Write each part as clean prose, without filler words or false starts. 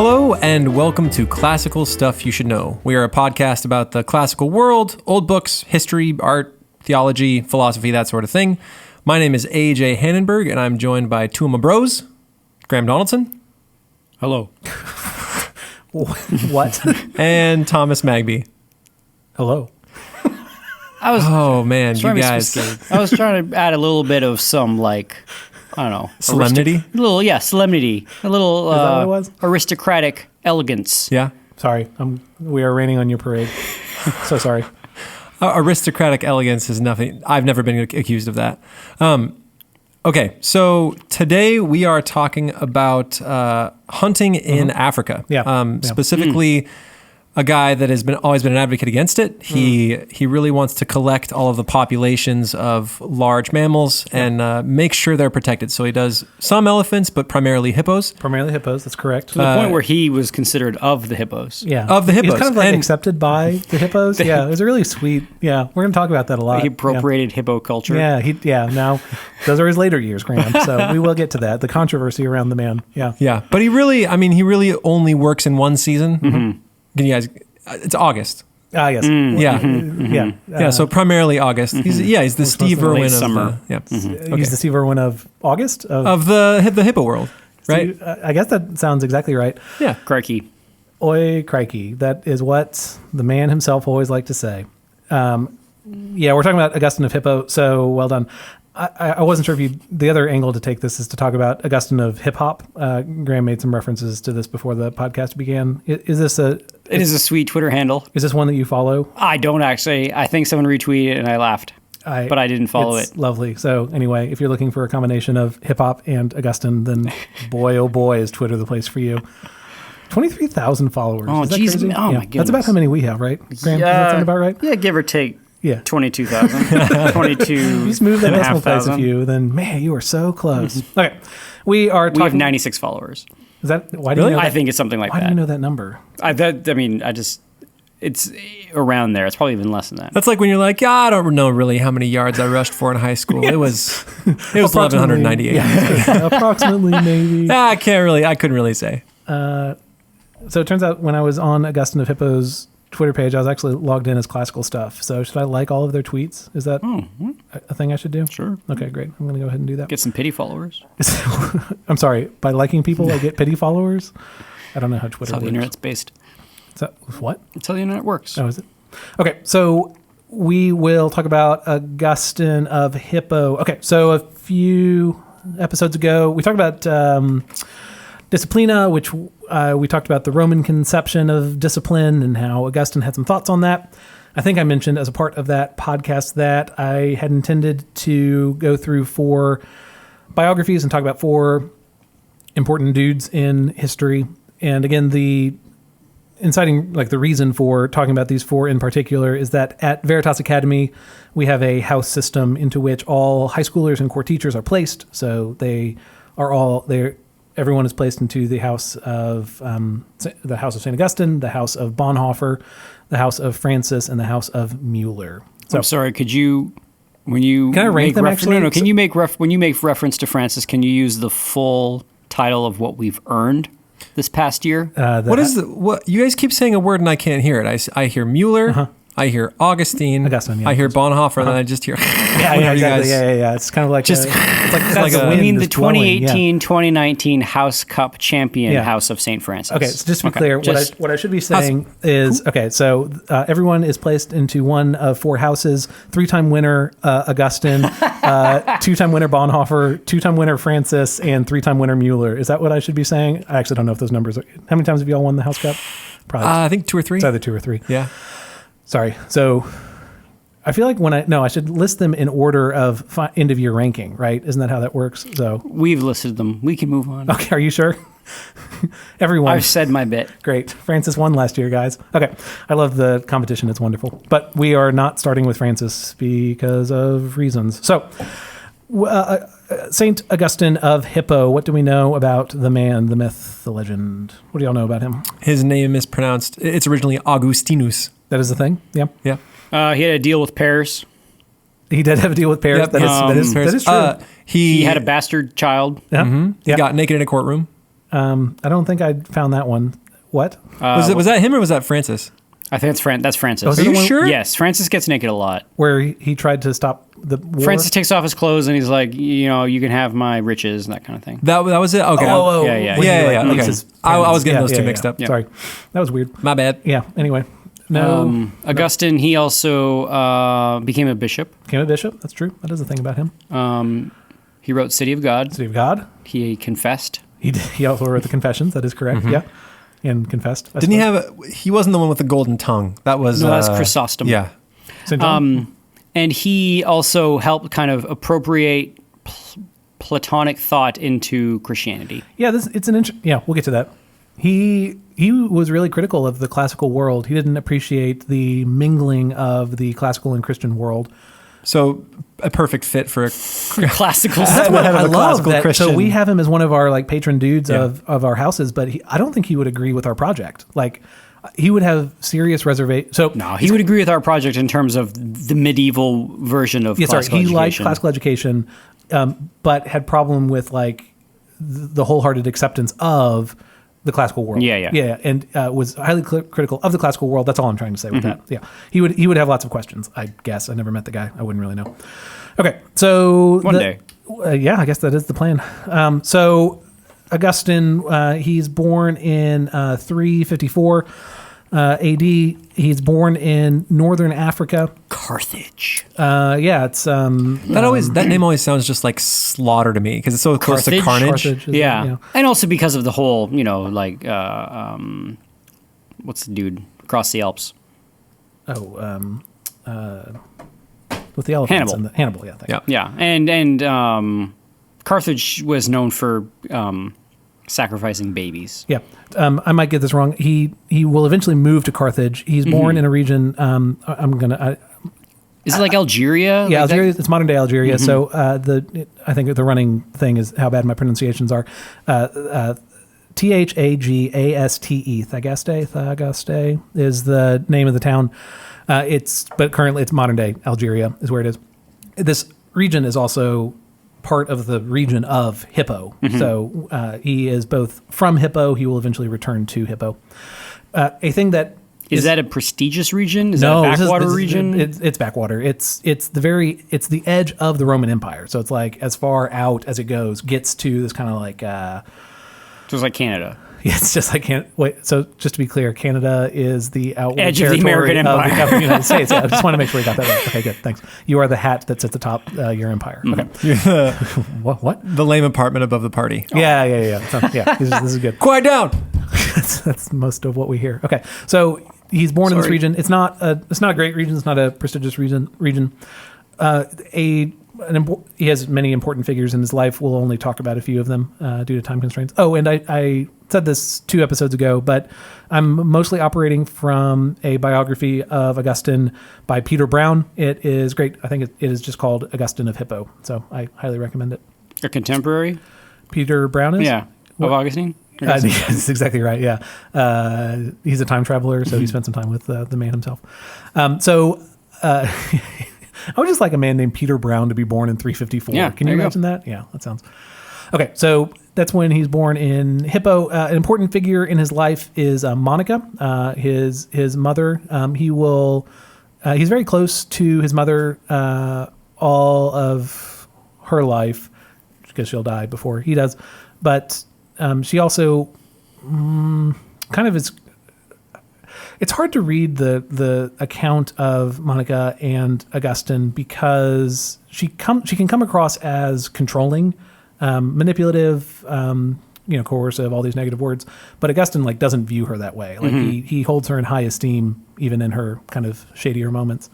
Hello, and welcome to Classical Stuff You Should Know. We are a podcast about the classical world, old books, history, art, theology, philosophy, that sort of thing. My name is A.J. Hannenberg, and I'm joined by two of my bros, Graham Donaldson. Hello. What? And Thomas Magby. Hello. Oh, man, you guys. I was trying to add a little bit of some, like, I don't know. Solemnity? Solemnity. A little Is that what it was? aristocratic elegance. Yeah? Sorry, we are raining on your parade. So sorry. Aristocratic elegance is nothing. I've never been accused of that. Okay, so today we are talking about hunting in Africa. Yeah. Specifically, a guy that has always been an advocate against it. He really wants to collect all of the populations of large mammals and make sure they're protected. So he does some elephants, but primarily hippos. Primarily hippos, that's correct. To the point where he was considered of the hippos. Yeah. Of the hippos. He's kind of like And- accepted by the hippos. Yeah, it was a really sweet, we're going to talk about that a lot. He appropriated hippo culture. Now, those are his later years, Graham. So we will get to that. The controversy around the man. Yeah. Yeah, but he really only works in one season. Mm-hmm. Can you guys? It's August. Yes. Yeah. So primarily August. He's the Steve late Irwin summer. of He's the Steve Irwin of August? of the hippo world, right? I guess that sounds exactly right. Yeah. Crikey. Oi, crikey. That is what the man himself always liked to say. We're talking about Augustine of Hippo, so well done. I wasn't sure if the other angle to take this is to talk about Augustine of Hip Hop. Graham made some references to this before the podcast began. Is this It is a sweet Twitter handle. Is this one that you follow? I don't actually. I think someone retweeted it and I laughed. But I didn't follow it's it. Lovely. So anyway, if you're looking for a combination of hip hop and Augustine, then boy, oh boy, is Twitter the place for you. 23,000 followers. Oh, is that geez. crazy? Oh, my goodness. That's about how many we have, right? Graham, does that sound about right? Yeah, give or take. Yeah. 22,000. 22. You just move that decimal place a 5,000. few, then man, you are so close. Okay. We are talking. We have 96 followers. Is that why do you know I that? think it's something like Why that. do you know that number? It's around there. It's probably even less than that. That's like when you're like, I don't know really how many yards I rushed for in high school. It was 1,198. Yeah, approximately, maybe. I couldn't really say. So it turns out when I was on Augustine of Hippo's Twitter page, I was actually logged in as classical stuff. So should I like all of their tweets? Is that a thing I should do? Sure. Okay, great. I'm going to go ahead and do that. Get some pity followers. I'm sorry. By liking people, I get pity followers? I don't know how Twitter That's how the works. internet's based. So, what? That's how the internet works. Oh, is it? Okay, so we will talk about Augustine of Hippo. Okay, so a few episodes ago, we talked about Disciplina, which we talked about the Roman conception of discipline and how Augustine had some thoughts on that. I think I mentioned as a part of that podcast that I had intended to go through 4 biographies and talk about 4 important dudes in history. And again, the inciting, the reason for talking about these 4 in particular is that at Veritas Academy, we have a house system into which all high schoolers and core teachers are placed. So everyone is placed into the house of St. Augustine, the house of Bonhoeffer, the house of Francis, and the house of Mueller. So I'm sorry. Could you, when you can I rank them actually? No. Can you make when you make reference to Francis? Can you use the full title of what we've earned this past year? What you guys keep saying a word and I can't hear it. I hear Mueller. I hear Augustine. Yeah, I hear Bonhoeffer, and then I just hear. Exactly. Yeah. It's kind of like Just- it's like I wind mean, the is blowing, yeah. 2018-2019 House Cup champion, House of St. Francis. Okay, so just to be clear, what I should be saying is, so everyone is placed into one of 4 houses: 3-time winner Augustine, 2-time winner Bonhoeffer, 2-time winner Francis, and 3-time winner Mueller. Is that what I should be saying? I actually don't know if those numbers are. How many times have you all won the House Cup? Probably. I think 2 or 3. It's either 2 or 3. Yeah. Sorry. So I feel like I should list them in order of end of year ranking, right? Isn't that how that works? So We've listed them. We can move on. okay, are you sure? Everyone. I've said my bit. Great. Francis won last year, guys. Okay. I love the competition. It's wonderful. But we are not starting with Francis because of reasons. So, St. Augustine of Hippo, what do we know about the man, the myth, the legend? What do y'all know about him? His name is pronounced. It's originally Augustinus. That is the thing? Yeah. Yeah. He had a deal with Paris. He did have a deal with Paris. Yep. That is true. He He had a bastard child. Yeah. He got naked in a courtroom. I don't think I found that one. What? Was that him or was that Francis? I think that's Francis. Was Are it the you one sure? Yes, Francis gets naked a lot. where he tried to stop the war? Francis takes off his clothes and he's like, you can have my riches and that kind of thing. That was it? Okay. Oh, Yeah. when he, Yeah, leaves okay. his I was parents. getting those two mixed up. Sorry, that was weird. My bad. Yeah. Anyway, no, Augustine, he also became a bishop. became a bishop. That's true. That is a thing about him. He wrote City of God. City of God. He confessed. He also wrote the Confessions. That is correct. Yeah, and confessed. I Didn't he suppose. he wasn't the one with the golden tongue. That was No, that's Chrysostom. Yeah. St. John? And he also helped kind of appropriate Platonic thought into Christianity. Yeah, it's an yeah. We'll get to that. He was really critical of the classical world. He didn't appreciate the mingling of the classical and Christian world. So a perfect fit for a Classical That's stuff. what I a love. classical That, so Christian. we have him as one of our like patron dudes Yeah. of our houses, but I don't think he would agree with our project. Like he would have serious reservation. So No, he would agree with our project in terms of the medieval version of classical he education. liked classical education, but had problem with like the wholehearted acceptance of the classical world. Yeah. and was highly critical of the classical world. That's all I'm trying to say with that. Yeah, he would have lots of questions. I guess I never met the guy. I wouldn't really know. Okay, so One day. Yeah, I guess that is the plan. So Augustine, he's born in 354 AD. He's born in northern Africa. Carthage. Yeah, it's that name always sounds just like slaughter to me because it's so close to Carthage? carnage. Carthage is, Yeah. And also because of the whole, what's the dude across the Alps? With the elephants. Hannibal. Hannibal, yeah. Thanks. Yeah. Yeah. And Carthage was known for sacrificing babies. Yeah, I might get this wrong. He will eventually move to Carthage. He's born in a region. Is it like Algeria? Yeah, Like that? Algeria. It's modern day Algeria. So I think the running thing is how bad my pronunciations are. Thagaste. Thagaste is the name of the town. But currently it's modern day Algeria is where it is. This region is also part of the region of Hippo. So he is both from Hippo. He will eventually return to Hippo. A thing that Is that a prestigious region? Is no, that a this is- backwater this is- region? It's backwater. It's the edge of the Roman Empire. So it's like as far out as it goes, gets to this kind of like. So it's like Canada. It's just like wait. So just to be clear, Canada is the outward Edge of the territory American Empire. of the United States. Yeah, I just want to make sure we got that right. Okay, good. Thanks. You are the hat that's at the top your empire. Okay. What? The lame apartment above the party. Yeah. So, yeah. This is good. Quiet down. That's most of what we hear. Okay, so he's born in this region. It's not a great region. It's not a prestigious region. He has many important figures in his life. We'll only talk about a few of them due to time constraints. Oh, and I said this 2 episodes ago, but I'm mostly operating from a biography of Augustine by Peter Brown. It is great. I think it is just called Augustine of Hippo. So I highly recommend it. A contemporary? Peter Brown is? Yeah. Of Augustine? That's exactly right. Yeah. He's a time traveler, so he spent some time with the man himself. I would just like a man named Peter Brown to be born in 354. Yeah, Can you there you imagine that? Yeah, that sounds... Okay, so that's when he's born in Hippo. An important figure in his life is Monica, his mother. He's very close to his mother all of her life, because she'll die before he does. But she also kind of is... It's hard to read the account of Monica and Augustine because she can come across as controlling, manipulative, coercive, all these negative words. But Augustine doesn't view her that way. Like he holds her in high esteem even in her kind of shadier moments.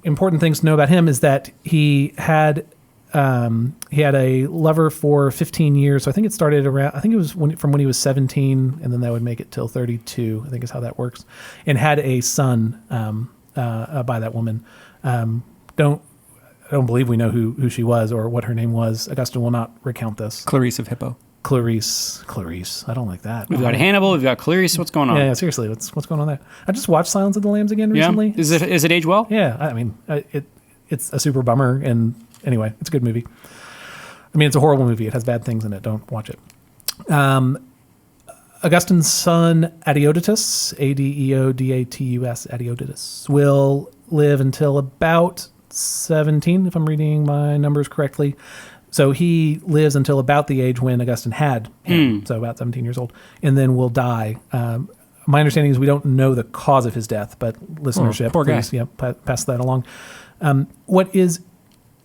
Important things to know about him is that he had a lover for 15 years. So I think it started around, I think it was from when he was 17, and then that would make it till 32, I think is how that works. And had a son by that woman. I don't believe we know who she was or what her name was. Augustine will not recount this. Clarice of Hippo. Clarice. I don't like that. We've got Hannibal. We've got Clarice. What's going on? Yeah, seriously, what's going on there? I just watched Silence of the Lambs again recently. Is it age well? Yeah, I mean, it's a super bummer, and anyway, it's a good movie. I mean, it's a horrible movie. It has bad things in it. Don't watch it. Augustine's son, Adeodatus, Adeodatus, Adeodatus, will live until about 17, if I'm reading my numbers correctly. So he lives until about the age when Augustine had him, so about 17 years old, and then will die. My understanding is we don't know the cause of his death, but listenership, poor guy. please, pass that along. What is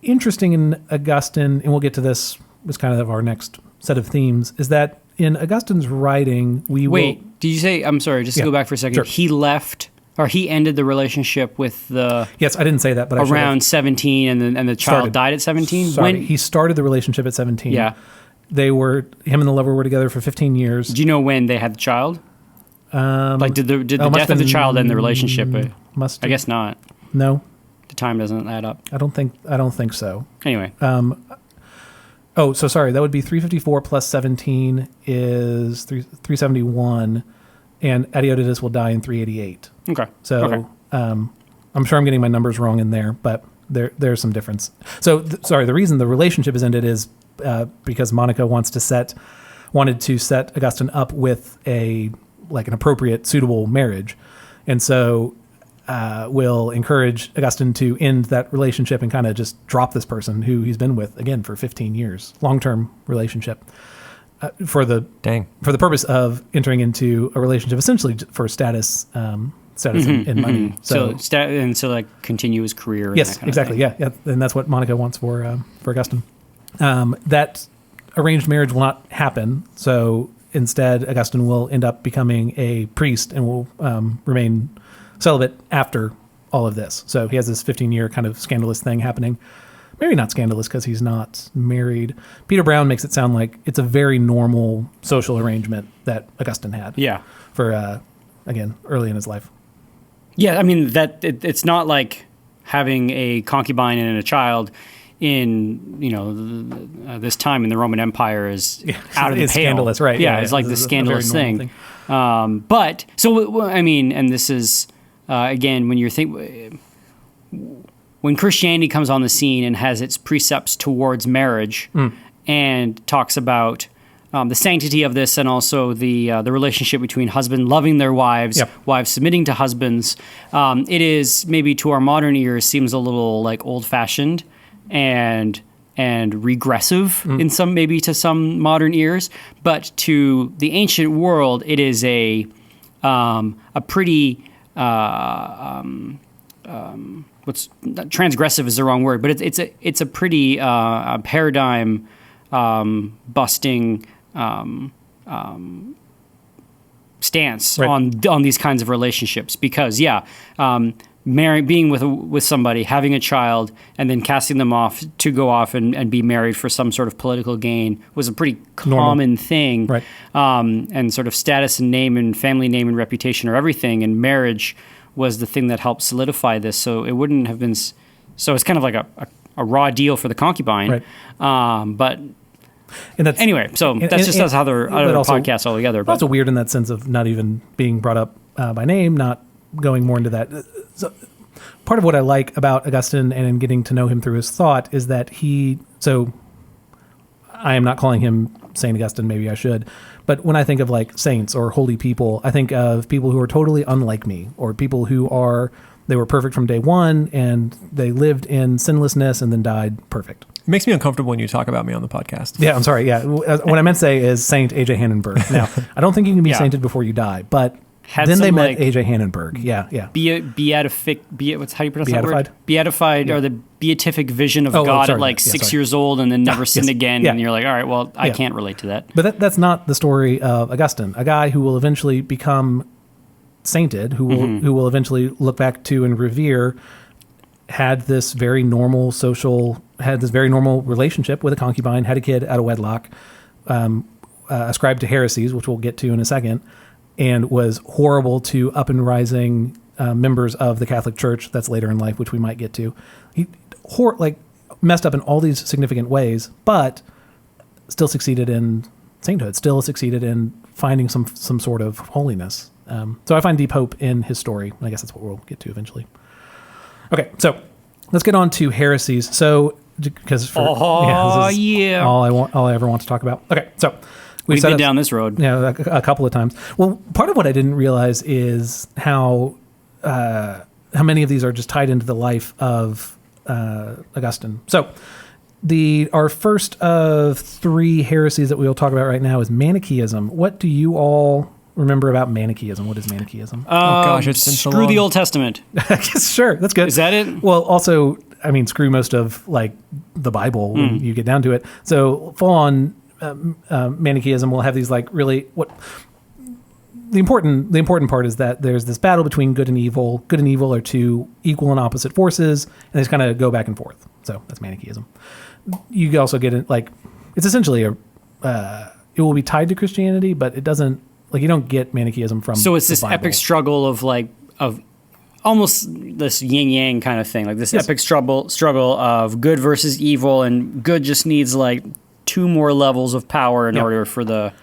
interesting in Augustine, and we'll get to this as kind of our next set of themes, is that in Augustine's writing, Wait, did you say, I'm sorry, just to go back for a second, sure. he left, or he ended the relationship with the... Yes, I didn't say that, but I should have. Around 17, and the child died at 17? Sorry, he started the relationship at 17. Yeah. Him and the lover were together for 15 years. Do you know when they had the child? Did the must death of the been- child end the relationship? Must I guess not. No, The time doesn't add up. I don't think so. Anyway. Oh, so sorry. That would be 354 plus 17 is 371, and Adeodatus will die in 388. Okay. So Okay. I'm sure I'm getting my numbers wrong in there, but there's some difference. So sorry, the reason the relationship is ended is because Monica wanted to set Augustine up with an appropriate, suitable marriage, and so will encourage Augustine to end that relationship and kind of just drop this person who he's been with again for 15 years, long-term relationship, for the purpose of entering into a relationship essentially for status and money. So continue his career. And Yes, that kind exactly. Of thing. Yeah, and that's what Monica wants for Augustine. That arranged marriage will not happen. So instead, Augustine will end up becoming a priest and will remain celibate after all of this. So he has this 15-year kind of scandalous thing happening. Maybe not scandalous because he's not married. Peter Brown makes it sound like it's a very normal social arrangement that Augustine had. Yeah. For again, early in his life. Yeah, I mean it's not like having a concubine and a child in this time in the Roman Empire is out of the It's pale. scandalous, right? Yeah, it's like the scandalous thing. But so I mean, and this is again when Christianity comes on the scene and has its precepts towards marriage and talks about the sanctity of this and also the relationship between husband loving their wives, wives submitting to husbands, it is maybe to our modern ears seems a little like old-fashioned and regressive in to some modern ears, but to the ancient world, it is a pretty transgressive is the wrong word, but it's a pretty paradigm busting stance on these kinds of relationships because being with somebody, having a child, and then casting them off to go off and be married for some sort of political gain was a pretty common thing. Right. And sort of status and name and family name and reputation are everything, and marriage was the thing that helped solidify this. So it wouldn't have been. So it's kind of like a raw deal for the concubine. Right. But. And that's, anyway, so that's just other podcasts altogether. But also weird in that sense of not even being brought up by name, not going more into that. So part of what I like about Augustine and in getting to know him through his thought is that I am not calling him Saint Augustine, maybe I should, but when I think of like saints or holy people, I think of people who are totally unlike me, or people who they were perfect from day one and they lived in sinlessness and then died perfect. It makes me uncomfortable when you talk about me on the podcast. Yeah, I'm sorry. Yeah. What I meant to say is Saint A.J. Hannenberg. Now, I don't think you can be sainted before you die, but then they met A.J. Hannenberg. Yeah, yeah. How do you pronounce that word? Beatified? Beatified, or the beatific vision of God at 6 years old and then never sinned again. Yeah. And you're like, all right, well, I can't relate to that. But that's not the story of Augustine, a guy who will eventually become sainted, who will eventually look back to and revere, had this very normal relationship with a concubine, had a kid out of wedlock, ascribed to heresies, which we'll get to in a second, and was horrible to up and rising members of the Catholic Church. That's later in life, which we might get to. He messed up in all these significant ways, but still succeeded in sainthood, still succeeded in finding some sort of holiness. So I find deep hope in his story, and I guess that's what we'll get to eventually. Okay, so let's get on to heresies. So, because all I ever want to talk about. Okay, so We've been down this road. Yeah, a couple of times. Well, part of what I didn't realize is how many of these are just tied into the life of Augustine. So our first of 3 heresies that we will talk about right now is Manichaeism. What do you all remember about Manichaeism? What is Manichaeism? Oh gosh, it's been so screw long. the Old Testament. Sure, that's good. Is that it? Well, also, I mean, screw most of like the Bible when you get down to it. So full on Manichaeism will have these like really what the important part is that there's this battle between good and evil. Good and evil are 2 equal and opposite forces, and they just kind of go back and forth. So that's Manichaeism. You also get it like it's essentially it will be tied to Christianity, but it doesn't like you don't get Manichaeism from. So it's the this Bible. epic struggle of almost this yin yang kind of thing, like this epic struggle of good versus evil, and good just needs like 2 more levels of power in order for the.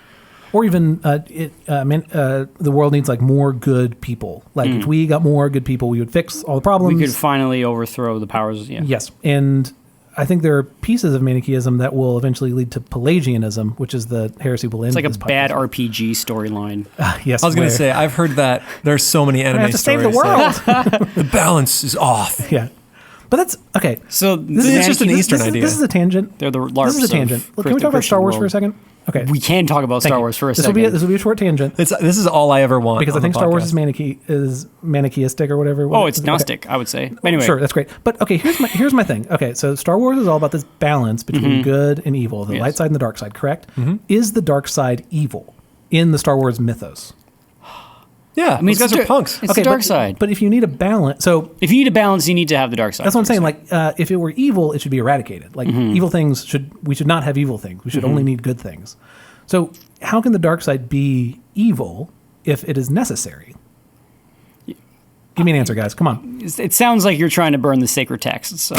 Or even the world needs like more good people. Like if we got more good people, we would fix all the problems. We could finally overthrow the powers. Yeah. Yes, and I think there are pieces of Manichaeism that will eventually lead to Pelagianism, which is the heresy we'll end. It's like this a bad podcast. RPG storyline. Yes, I was going to say, I've heard that there's so many anime I have to save stories the world. that the balance is off. Yeah, but that's okay. So This is just an Eastern idea. This is a tangent. They're the LARPs. This is a tangent. Look, can we talk about Star Wars for a second? Okay, We can talk about Star Wars for a second. This will be a short tangent This is all I ever want because I on think the Star Wars podcast. is manichaeistic or whatever. Oh, it's Gnostic, I would say. Anyway, Sure, that's great. But okay, here's my thing. Okay, so Star Wars is all about this balance between good and evil, the light side and the dark side, correct? Is the dark side evil in the Star Wars mythos? Yeah, I mean, these guys are punks. It's the dark side. But if you need a balance, so If you need a balance, you need to have the dark side. that's what I'm saying. Like, if it were evil, it should be eradicated. Like, evil things we should not have evil things. We should only need good things. So how can the dark side be evil if it is necessary? Give me an answer, guys. Come on. It sounds like you're trying to burn the sacred texts. So.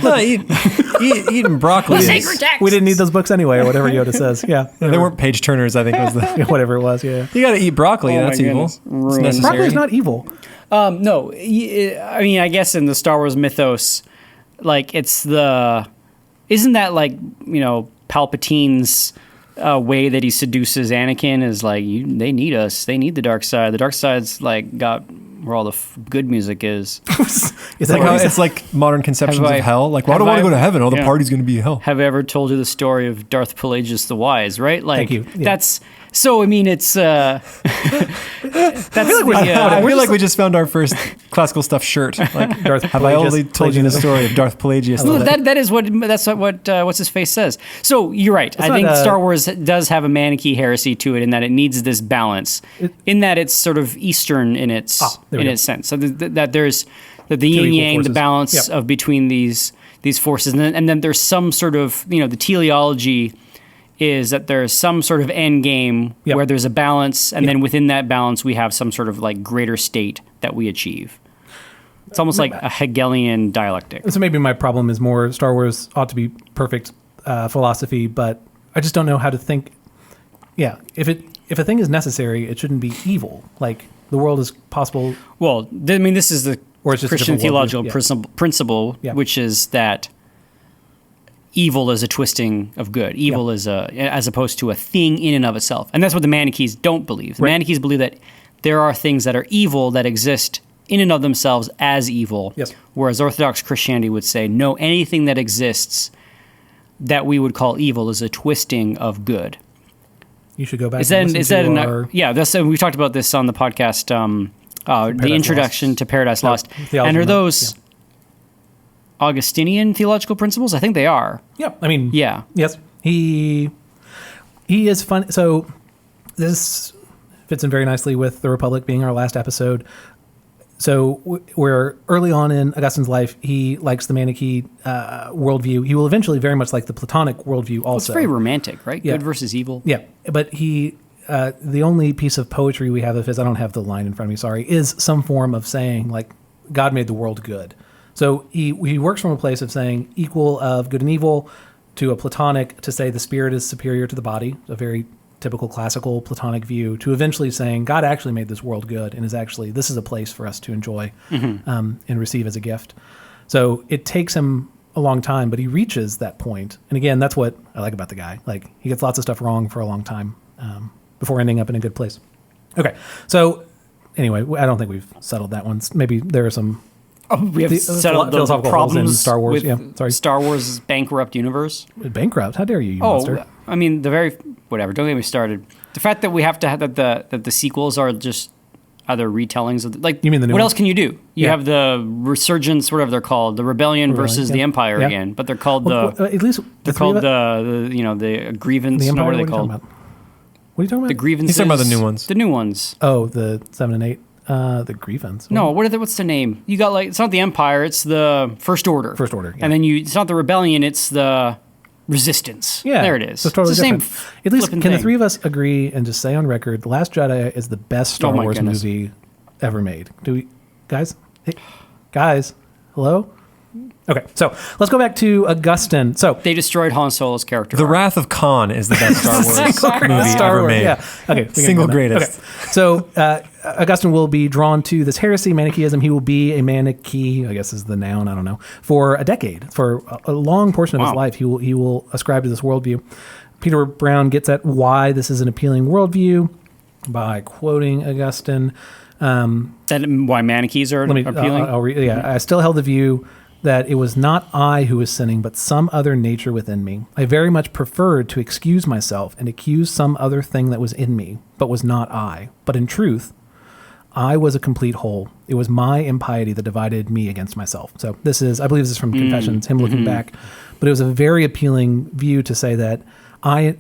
No, eating broccoli. text. We didn't need those books anyway, or whatever Yoda says. Yeah. They weren't page turners, I think was the. Whatever it was, yeah. You got to eat broccoli. Oh That's my evil. goodness. It's Ruined. necessary. Broccoli's not evil. No, I mean, I guess in the Star Wars mythos, like isn't that like, Palpatine's way that he seduces Anakin is like, they need us. They need the dark side. The dark side's like got where all the good music is. Is Like how it's like modern conceptions of hell. Like, why do I want to go to heaven? All the party's going to be hell. Have I ever told you the story of Darth Pelagius the Wise, right? Like, Thank you. Yeah. That's, so, I mean, it's, that's I feel like we just found our first classical stuff shirt. Like, Darth have I Pelagius- only told you the story of Darth Pelagius? No, that's what what's his face says. So you're right. I think Star Wars does have a Manichae heresy to it in that it needs this balance, in that it's sort of Eastern in its sense. So that there's the yin yang, the balance of between these forces, and then there's some sort of the teleology is that there's some sort of end game where there's a balance, and then within that balance we have some sort of like greater state that we achieve. It's almost like a Hegelian dialectic. So maybe my problem is more Star Wars ought to be perfect philosophy, but I just don't know how to think. Yeah, if a thing is necessary, it shouldn't be evil. Like the world is possible. Well, I mean, this is the Or it's just a Christian different worldview. theological principle, which is that evil is a twisting of good. Evil is as opposed to a thing in and of itself. And that's what the Manichaees don't believe. The Manichaees believe that there are things that are evil that exist in and of themselves as evil. Yes. Whereas Orthodox Christianity would say, no, anything that exists that we would call evil is a twisting of good. You should go back. Is that we talked about this on the podcast, the introduction Lost. to Paradise Lost. Theology And are Month, those Augustinian theological principles? I think they are. Yeah, I mean, Yeah. yes, he is fun. So this fits in very nicely with the Republic being our last episode. So we're early on in Augustine's life. He likes the Manichae worldview. He will eventually very much like the Platonic worldview also. It's very romantic, right? Yeah. Good versus evil. Yeah, but the only piece of poetry we have of his, I don't have the line in front of me, sorry, is some form of saying, like, God made the world good. So he works from a place of saying equal of good and evil to a Platonic, to say the spirit is superior to the body, a very typical classical Platonic view, to eventually saying God actually made this world good and this is a place for us to enjoy and receive as a gift. So it takes him a long time, but he reaches that point. And again, that's what I like about the guy. Like, he gets lots of stuff wrong for a long time before ending up in a good place. Okay, so anyway, I don't think we've settled that one. Maybe there are some We have settled the philosophical holes in problems Star Wars. with Star Wars' bankrupt universe. Bankrupt? How dare you monster? I mean, whatever. Don't get me started. The fact that we have to have that the sequels are just other retellings of You mean the new what ones? else can you do? You have the Resurgence, whatever they're called, the Rebellion versus the Empire again, but they're called at least they're called the Grievance. The Empire. No, what are they What called? What are you talking about? The Grievances. He's talking about the new ones. The new ones. Oh, the 7 and 8. The Grievance. No, what's the name? You got it's not the Empire, it's the First Order. First Order, yeah. And then it's not the Rebellion, it's the Resistance. Yeah, there it is. So it's totally the different. same. At least, flipping can the thing. three of us agree and just say on record, The Last Jedi is the best Star my Wars goodness. movie ever made? Do we, guys? Hey, guys, hello. Okay, so let's go back to Augustine. So They destroyed Han Solo's character. The arc. Wrath of Khan is the best Star Wars movie Star ever Wars, made. yeah. Okay, we can Single go there. greatest. Okay. So Augustine will be drawn to this heresy, Manichaeism. He will be a Manichae, I guess is the noun, I don't know, for a decade, for a long portion of his Wow. life. He will ascribe to this worldview. Peter Brown gets at why this is an appealing worldview by quoting Augustine. Why Manichees are appealing? I'll read. Yeah, I still held the view that it was not I who was sinning, but some other nature within me. I very much preferred to excuse myself and accuse some other thing that was in me, but was not I. But in truth, I was a complete whole. It was my impiety that divided me against myself. So I believe this is from Confessions, him looking back. But it was a very appealing view to say that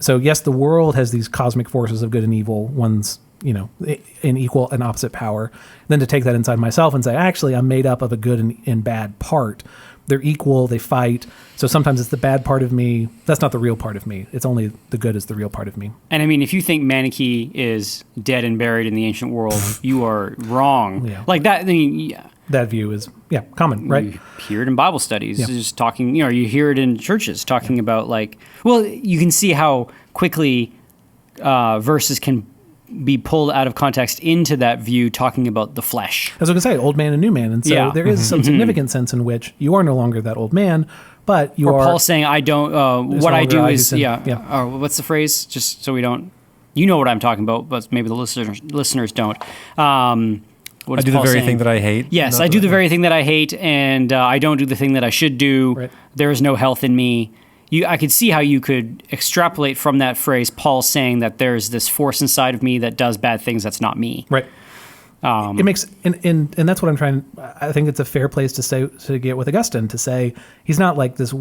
so yes, the world has these cosmic forces of good and evil, one's, in equal and opposite power. Then to take that inside myself and say, actually, I'm made up of a good and bad part. They're equal, they fight. So sometimes it's the bad part of me. That's not the real part of me. It's only the good is the real part of me. And I mean, if you think Manichae is dead and buried in the ancient world, you are wrong. Yeah. Like that, I mean, That view is, common, right? you hear it in Bible studies, Yeah. just talking, you hear it in churches talking about you can see how quickly verses can be pulled out of context into that view, talking about the flesh. As I was going to say, old man and new man. And so Yeah. there is some significant sense in which you are no longer that old man, but you Or are. Paul saying, I don't, what no I do longer I who is, sin. yeah. Yeah. Or what's the phrase? Just so we don't, you know what I'm talking about, but maybe the listeners don't. What I is do the Paul very saying? thing that I hate. Yes, Not I do the- the very thing that I hate, and I don't do the thing that I should do. Right. There is no health in me. I could see how you could extrapolate from that phrase, Paul saying that there's this force inside of me that does bad things that's not me. Right. It makes, and that's what I'm trying. I think it's a fair place to get with Augustine to say he's not like this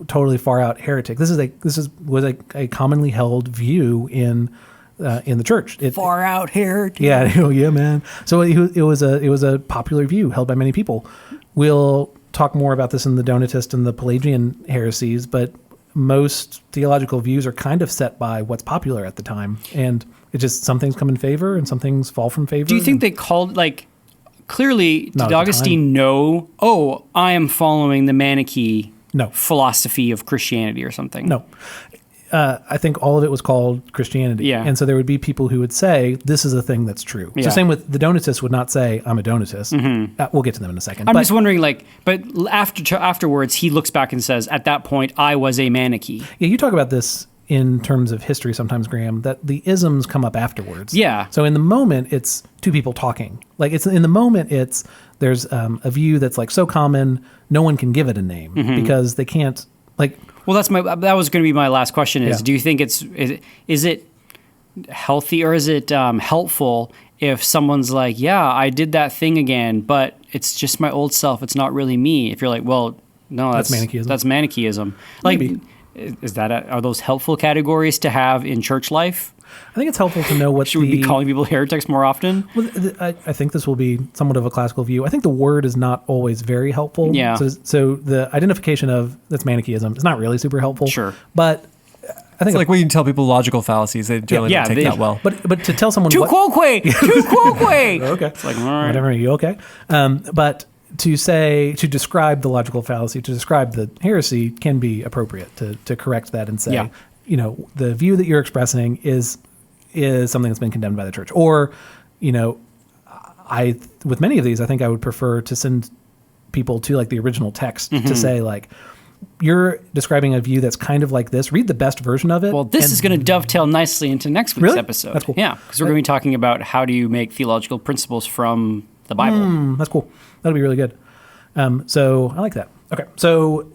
totally far out heretic. Was a commonly held view in the church. Far out here. Yeah, yeah, man. So it was a popular view held by many people. We'll talk more about this in the Donatist and the Pelagian heresies, but most theological views are kind of set by what's popular at the time, and it just some things come in favor and some things fall from favor. Do you think they called clearly? Not at Did the Augustine know? Oh, I am following the Manichae No. philosophy of Christianity or something. No. I think all of it was called Christianity. Yeah. And so there would be people who would say, this is a thing that's true. Yeah. So same with the Donatists would not say, I'm a Donatist. We'll get to them in a second. I'm But- just wondering, but afterwards, he looks back and says, "At that point, I was a Manichae." Yeah, you talk about this in terms of history sometimes, Graham, that the isms come up afterwards. Yeah. So in the moment, it's two people talking. It's in the moment, there's a view that's so common, no one can give it a name because they can't, Well, that was going to be my last question. Is Yeah. do you think is it healthy or is it helpful if someone's like, yeah, I did that thing again, but it's just my old self. It's not really me. If you're like, well, no, That's Manichaeism. That's Manichaeism. Maybe. Are those helpful categories to have in church life? I think it's helpful to know what Should we be calling people heretics more often? Well, I think this will be somewhat of a classical view. I think the word is not always very helpful. Yeah. So the identification of that's Manichaeism is not really super helpful. Sure. But I think It's like when you tell people logical fallacies, they generally Yeah, don't take they- that well. But to tell someone Tu what, quoque! Tu quoque! okay, It's like, all right. whatever, you okay? But to describe the logical fallacy, to describe the heresy, can be appropriate to correct that and say, Yeah. the view that you're expressing is something that's been condemned by the church. Or, with many of these, I think I would prefer to send people to the original text to say you're describing a view that's kind of like this. Read the best version of it. Well, this is going to dovetail nicely into next week's episode. That's cool. Yeah, because we're going to be talking about how do you make theological principles from the Bible. That's cool. That'll be really good. So I like that. Okay, so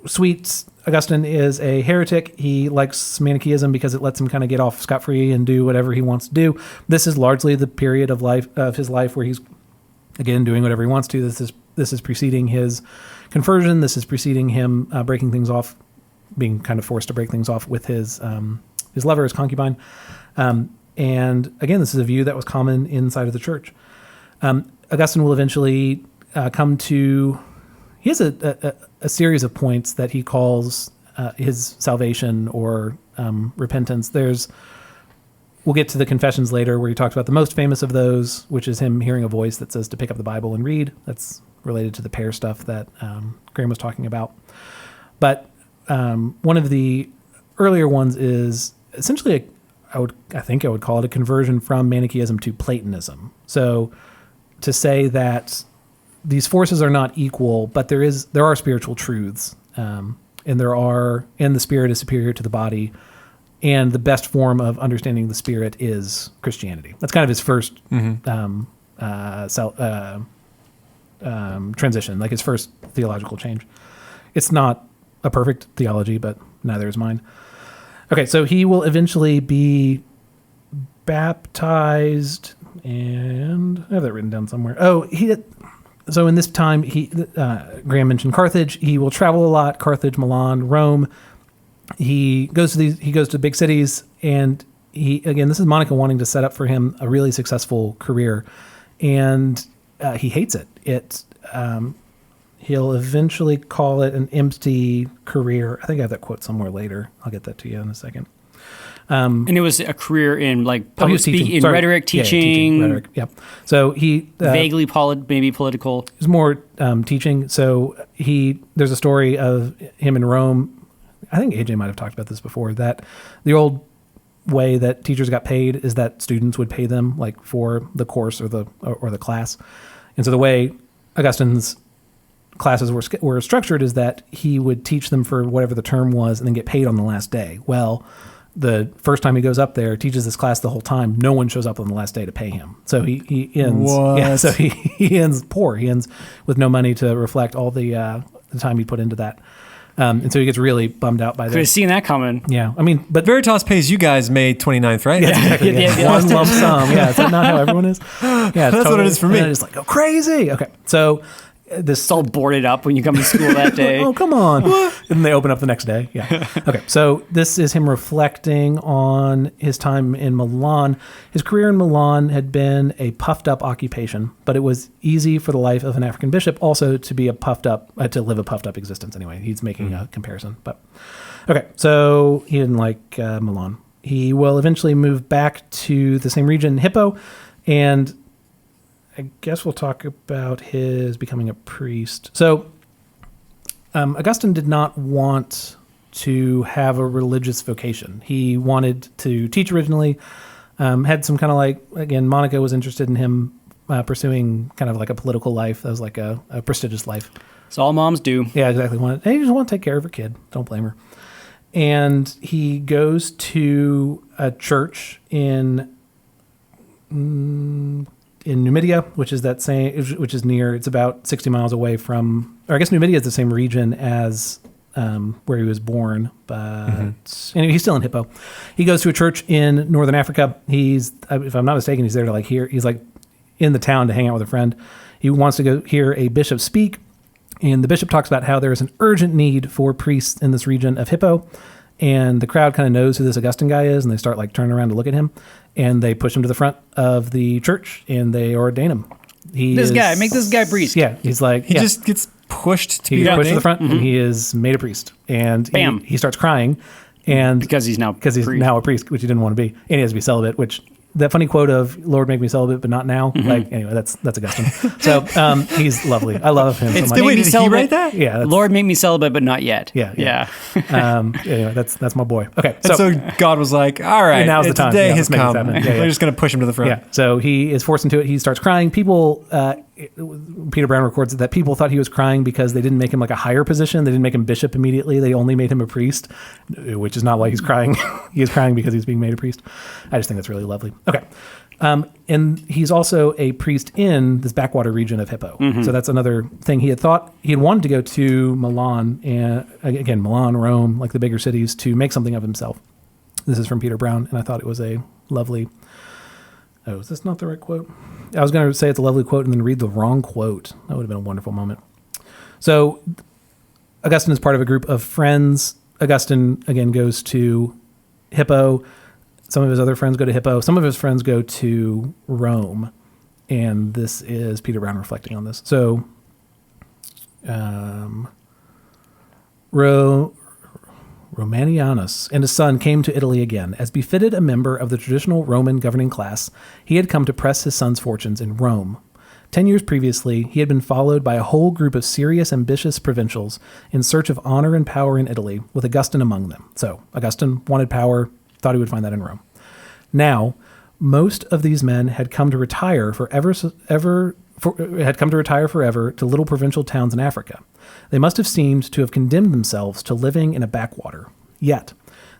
Sweet Augustine is a heretic. He likes Manichaeism because it lets him kind of get off scot-free and do whatever he wants to do. This is largely the period of his life where he's, again, doing whatever he wants to. This is preceding his conversion. This is preceding him breaking things off, being kind of forced to break things off with his lover, his concubine. And again, this is a view that was common inside of the church. Augustine will eventually come to... He has a series of points that he calls his salvation or repentance. We'll get to the Confessions later, where he talks about the most famous of those, which is him hearing a voice that says to pick up the Bible and read. That's related to the pair stuff that Graham was talking about. But one of the earlier ones is essentially, I think I would call it a conversion from Manichaeism to Platonism. So to say that these forces are not equal, but there are spiritual truths, and the spirit is superior to the body, and the best form of understanding the spirit is Christianity. That's kind of his first transition, like his first theological change. It's not a perfect theology, but neither is mine. Okay, so he will eventually be baptized, and I have that written down somewhere. So in this time, Graham mentioned Carthage. He will travel a lot: Carthage, Milan, Rome. He goes to big cities, and this is Monica wanting to set up for him a really successful career, and he hates it. He'll eventually call it an empty career. I think I have that quote somewhere later. I'll get that to you in a second. And it was a career in public speaking, rhetoric, teaching. Rhetoric, yep. So he vaguely maybe political. It was more teaching. So there's a story of him in Rome. I think AJ might have talked about this before. That the old way that teachers got paid is that students would pay them for the course or the class. And so the way Augustine's classes were structured is that he would teach them for whatever the term was and then get paid on the last day. Well, the first time he goes up there, teaches this class the whole time, no one shows up on the last day to pay him. So he ends. What? Yeah, so he ends poor. He ends with no money to reflect all the time he put into that. And so he gets really bummed out by this. Could have seen that coming. Yeah, I mean, but Veritas pays you guys May 29th, right? Yeah, exactly. Yeah. One lump sum. Yeah, is that not how everyone is? Yeah, that's totally what it is for me. And it's go crazy. Okay, so it's all boarded up when you come to school that day. Oh, come on. And they open up the next day. Yeah. Okay. So this is him reflecting on his time in Milan. His career in Milan had been a puffed up occupation, but it was easy for the life of an African bishop also to be to live a puffed up existence anyway. He's making a comparison. But okay. So he didn't like Milan. He will eventually move back to the same region, Hippo, and I guess we'll talk about his becoming a priest. So Augustine did not want to have a religious vocation. He wanted to teach originally, had some kind of again, Monica was interested in him pursuing kind of like a political life. That was like a prestigious life. It's all moms do. Yeah, exactly. He just want to take care of her kid. Don't blame her. And he goes to a church in Numidia, which is near. It's about 60 miles away from, or I guess Numidia is the same region as where he was born, but anyway, he's still in Hippo. He goes to a church in northern Africa. He's, if I'm not mistaken, he's there to hear. He's in the town to hang out with a friend. He wants to go hear a bishop speak, and the bishop talks about how there is an urgent need for priests in this region of Hippo. And the crowd kind of knows who this Augustine guy is, and they start turning around to look at him, and they push him to the front of the church, and they ordain him. Make this guy priest. Yeah, he's he just gets pushed to be pushed to the front, and he is made a priest. And Bam. He starts crying, and because he's now a priest, which he didn't want to be, and he has to be celibate, which. That funny quote of "Lord, make me celibate, but not now." Anyway, that's Augustine. So he's lovely. I love him. It's so much. wait, did he write that? Yeah. Lord, make me celibate, but not yet. Yeah. Anyway, that's my boy. Okay. So God was like, "All right, now's the time. Today Yeah, has let's make come. this happen. We're just going to push him to the front." Yeah. So he is forced into it. He starts crying. People Peter Brown records that people thought he was crying because they didn't make him like a higher position. They didn't make him bishop immediately. They only made him a priest, which is not why he's crying. He is crying because he's being made a priest. I just think that's really lovely. Okay. And he's also a priest in this backwater region of Hippo. So that's another thing. He had wanted to go to Milan, and again, Milan, Rome, like the bigger cities, to make something of himself. This is from Peter Brown, and I thought it was a lovely... Oh, is this not the right quote? I was going to say it's a lovely quote and then read the wrong quote. That would have been a wonderful moment. So Augustine is part of a group of friends. Augustine, again, goes to Hippo. Some of his other friends go to Hippo. Some of his friends go to Rome. And this is Peter Brown reflecting on this. So Romanianus and his son came to Italy again. As befitted a member of the traditional Roman governing class, he had come to press his son's fortunes in Rome. 10 years previously, he had been followed by a whole group of serious, ambitious provincials in search of honor and power in Italy, with Augustine among them. So, Augustine wanted power, thought he would find that in Rome. Now, most of these men had come to retire forever to little provincial towns in Africa. They must have seemed to have condemned themselves to living in a backwater. Yet,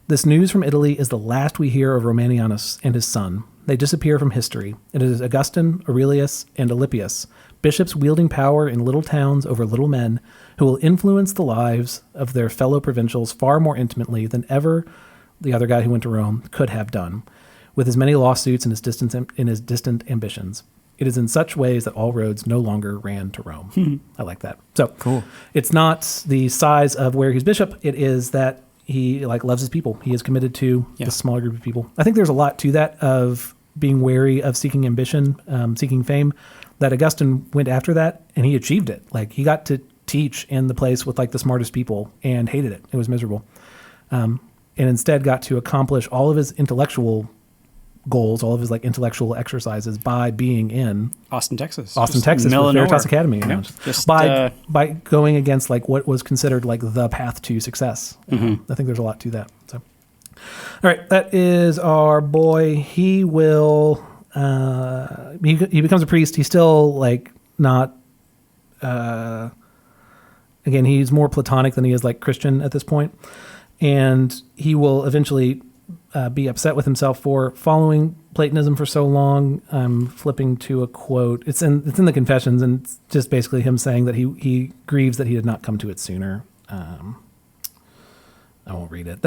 this news from Italy is the last we hear of Romanianus and his son. They disappear from history. It is Augustine, Aurelius, and Alypius, bishops wielding power in little towns over little men, who will influence the lives of their fellow provincials far more intimately than ever the other guy who went to Rome could have done, with his many lawsuits and his distant ambitions. It is in such ways that all roads no longer ran to Rome. I like that. So Cool. It's not the size of where he's bishop. It is that he loves his people. He is committed to the smaller group of people. I think there's a lot to that of being wary of seeking ambition, seeking fame, that Augustine went after that and he achieved it. Like he got to teach in the place with like the smartest people and hated it. It was miserable. And instead got to accomplish all of his intellectual goals, all of his like intellectual exercises by being in Austin, Texas, with Veritas Academy. Yeah. By going against like what was considered like the path to success. I think there's a lot to that. So, all right, that is our boy. He will. He becomes a priest. He's still like not. Again, he's more Platonic than he is like Christian at this point, and he will eventually be upset with himself for following Platonism for so long. I'm flipping to a quote. It's in the Confessions, and it's just basically him saying that he grieves that he did not come to it sooner. I won't read it.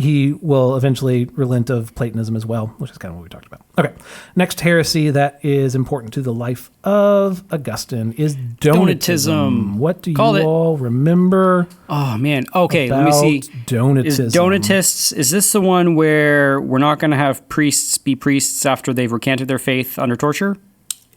He will eventually relent of Platonism as well, which is kind of what we talked about. Okay. Next heresy that is important to the life of Augustine is Donatism. What do you all remember? Oh, man. Okay, let me see. Donatism. Is this the one where we're not going to have priests be priests after they've recanted their faith under torture?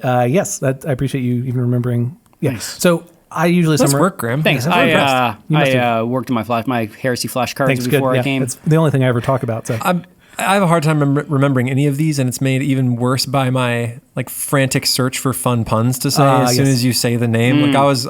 Yes. I appreciate you even remembering. Yeah. Nice. So I usually Let's work, Graham. Thanks. Yeah, I worked on my heresy flashcards before I came. It's the only thing I ever talk about. So I have a hard time remembering any of these, and it's made even worse by my like frantic search for fun puns to say as soon as you say the name. Like I was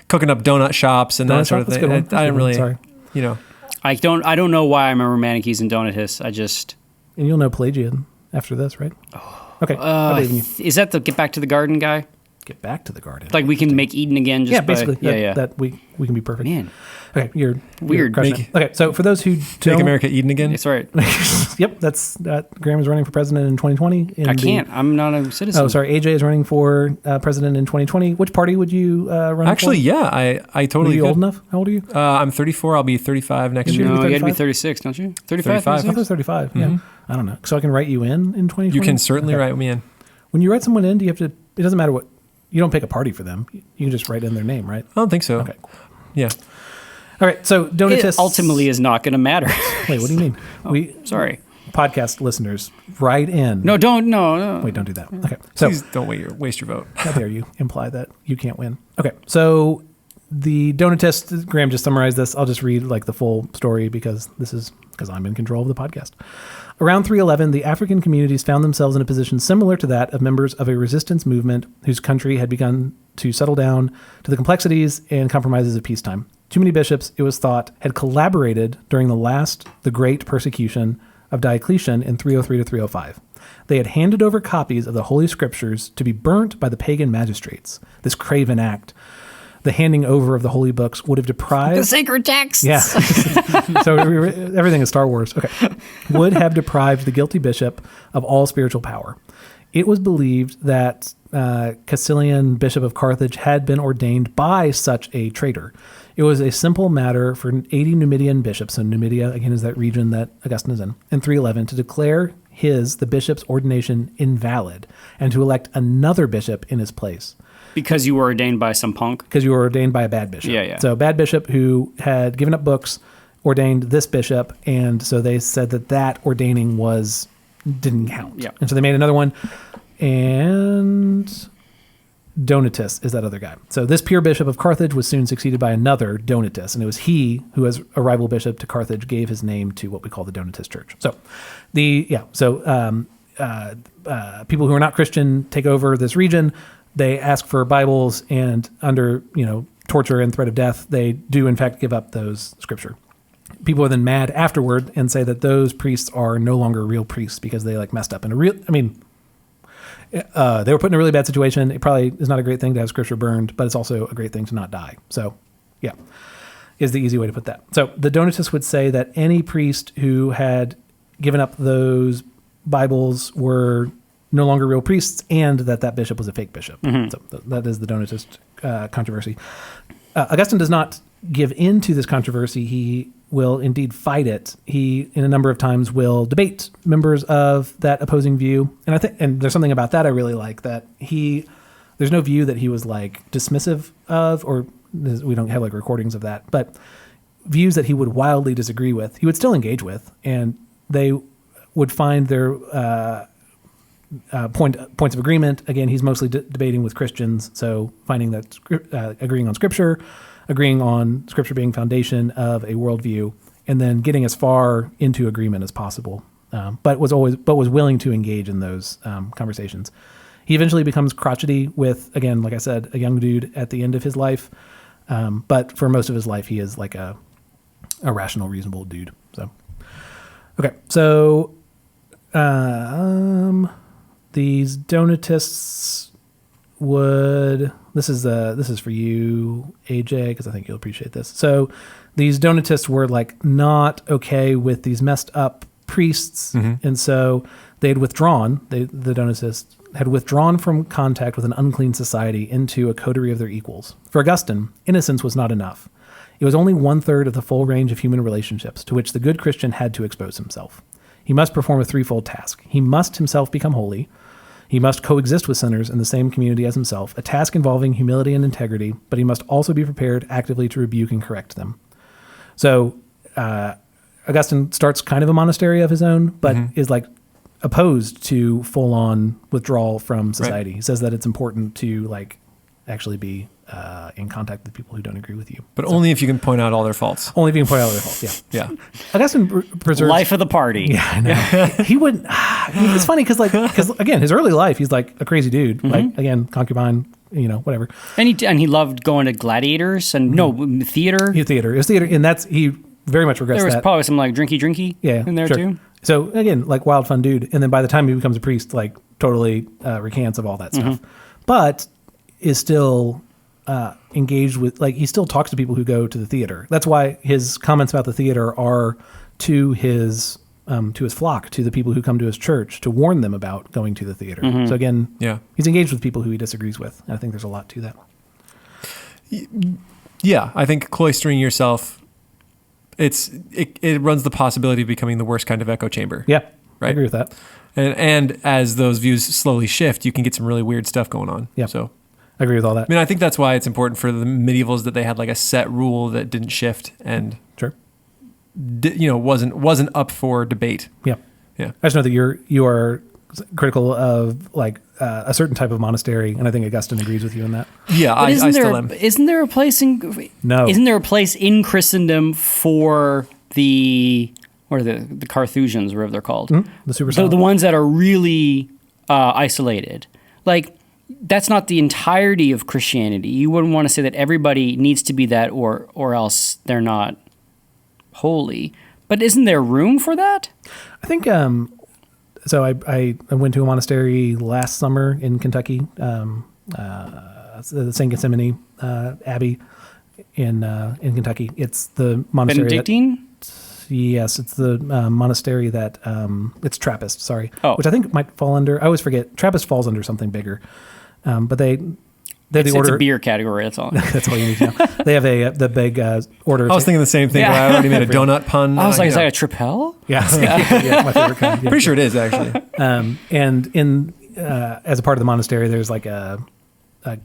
cooking up donut shops and that sort of thing. I didn't really, you know. I don't know why I remember Manichaeus and Donatists. And you'll know Pelagian after this, right? Oh. Okay. Is that the Get Back to the Garden guy? Get back to the garden. Like we can make Eden again. Just basically. That we can be perfect. Man. Okay, you're weird. Okay, so for those who don't... Make America Eden again? That's right. Yep, that's Graham is running for president in 2020. I can't. I'm not a citizen. Oh, sorry. AJ is running for president in 2020. Which party would you run Actually, for? yeah, I totally Are you old enough? How old are you? I'm 34. I'll be 35 next year. No, you had to be 36, don't you? 35? I thought it was 35, yeah. I don't know. So I can write you in 2020? You can certainly write me in. When you write someone in, do you have to... It doesn't matter what... You don't pick a party for them. You can just write in their name, right? I don't think so. Okay, cool. Yeah. All right, so Donatists... It ultimately is not going to matter. Wait, what do you mean? Sorry. Podcast listeners, write in. No, no. Wait, don't do that. Okay, so... Please don't waste your vote. How dare you imply that you can't win. Okay, so the Donatists, Graham just summarized this. I'll just read like the full story because I'm in control of the podcast. Around 311, the African communities found themselves in a position similar to that of members of a resistance movement whose country had begun to settle down to the complexities and compromises of peacetime. Too many bishops, it was thought, had collaborated during the great persecution of Diocletian in 303 to 305. They had handed over copies of the Holy Scriptures to be burnt by the pagan magistrates. This craven act, the handing over of the holy books, would have deprived... The sacred texts! Yeah. So everything is Star Wars. Okay. Would have deprived the guilty bishop of all spiritual power. It was believed that Caecilian, Bishop of Carthage, had been ordained by such a traitor. It was a simple matter for 80 Numidian bishops, so Numidia, again, is that region that Augustine is in 311, to declare the bishop's ordination invalid and to elect another bishop in his place. Because you were ordained by some punk? Because you were ordained by a bad bishop. Yeah. So a bad bishop who had given up books ordained this bishop, and so they said that ordaining didn't count. Yeah. And so they made another one, and Donatus is that other guy. So this pure bishop of Carthage was soon succeeded by another, Donatus, and it was he who, as a rival bishop to Carthage, gave his name to what we call the Donatist Church. So people who are not Christian take over this region. They ask for Bibles, and under torture and threat of death, they do in fact give up those scripture. People are then mad afterward and say that those priests are no longer real priests because they messed up in they were put in a really bad situation. It probably is not a great thing to have scripture burned, but it's also a great thing to not die. So, yeah, is the easy way to put that. So the Donatists would say that any priest who had given up those Bibles were no longer real priests, and that bishop was a fake bishop. Mm-hmm. So that is the Donatist controversy. Augustine does not give in to this controversy. He will indeed fight it. He, in a number of times, will debate members of that opposing view. And there's something about that I really like, that there's no view that he was dismissive of, or we don't have recordings of that, but views that he would wildly disagree with, he would still engage with, and they would find their points of agreement. Again, he's mostly debating with Christians, so finding that agreeing on Scripture being foundation of a worldview, and then getting as far into agreement as possible. But was willing to engage in those conversations. He eventually becomes crotchety with, again, like I said, a young dude at the end of his life. But for most of his life, he is a rational, reasonable dude. So, okay, so these Donatists would. This is for you, AJ, because I think you'll appreciate this. So these Donatists were not okay with these messed up priests, mm-hmm. and so they had withdrawn. The Donatists had withdrawn from contact with an unclean society into a coterie of their equals. For Augustine, innocence was not enough. It was only 1/3 of the full range of human relationships to which the good Christian had to expose himself. He must perform a threefold task. He must himself become holy. He must coexist with sinners in the same community as himself, a task involving humility and integrity, but he must also be prepared actively to rebuke and correct them. So Augustine starts kind of a monastery of his own, but mm-hmm. is opposed to full-on withdrawal from society. Right. He says that it's important to actually be in contact with people who don't agree with you. But only if you can point out all their faults. Only if you can point out all their faults, yeah. Yeah. Augustine preserves... Life of the party. Yeah, I know. He wouldn't... It's funny because, again, his early life, he's a crazy dude. Mm-hmm. Again, concubine, whatever. And he loved going to gladiators and, theater. Theater. It was theater, and he very much regrets that. There was probably some, drinky in there, too. So, again, wild, fun dude. And then by the time he becomes a priest, totally recants of all that stuff. Mm-hmm. But is still... engaged with, he still talks to people who go to the theater. That's why his comments about the theater are to his flock, to the people who come to his church, to warn them about going to the theater. Mm-hmm. So again, he's engaged with people who he disagrees with. And I think there's a lot to that. Yeah, I think cloistering yourself, it runs the possibility of becoming the worst kind of echo chamber. Yeah, right? I agree with that. And as those views slowly shift, you can get some really weird stuff going on. Yeah. So I agree with all that. I think that's why it's important for the medievals that they had a set rule that didn't shift and sure, wasn't up for debate. Yeah. I just know that you are critical of a certain type of monastery, and I think Augustine agrees with you on that. Yeah, I still am. Isn't there a place in Christendom for the Carthusians, whatever they're called, the super the ones that are really isolated, That's not the entirety of Christianity. You wouldn't want to say that everybody needs to be that or else they're not holy. But isn't there room for that? I think so I went to a monastery last summer in Kentucky, the St. Gethsemane Abbey in Kentucky. It's the monastery. Benedictine? Yes, it's the monastery that it's Trappist. Sorry, which I think might fall under. I always forget. Trappist falls under something bigger, but they It's the order. a beer category. That's all. That's all you need to know. They have the big order. I was thinking the same thing. Yeah. But I already made a donut pun. I was like, is that a tripel? Yeah, yeah, my favorite kind. Yeah. Pretty sure it is actually. And in as a part of the monastery, there's like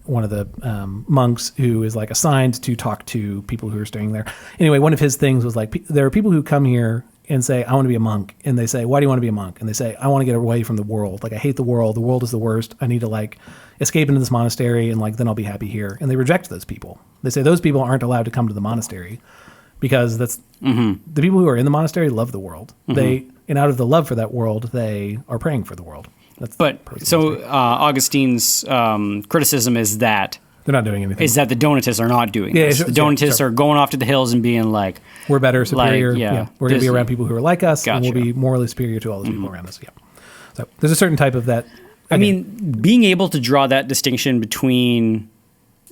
one of the monks who is like assigned to talk to people who are staying there. Anyway, one of his things was like, there are people who come here and say, I want to be a monk. And they say, why do you want to be a monk? And they say, I want to get away from the world. Like, I hate the world. The world is the worst. I need to like escape into this monastery and like, then I'll be happy here. And they reject those people. They say those people aren't allowed to come to the monastery because that's the people who are in the monastery love the world. And out of the love for that world, they are praying for the world. Augustine's criticism is that they're not doing anything. Is that the Donatists are not doing this. The Donatists are going off to the hills and being like, we're better, superior. Like, we're going to be around people who are like us, and Gotcha. we'll be morally superior to all those people around us. Yeah. So there's a certain type of that. I mean, being able to draw that distinction between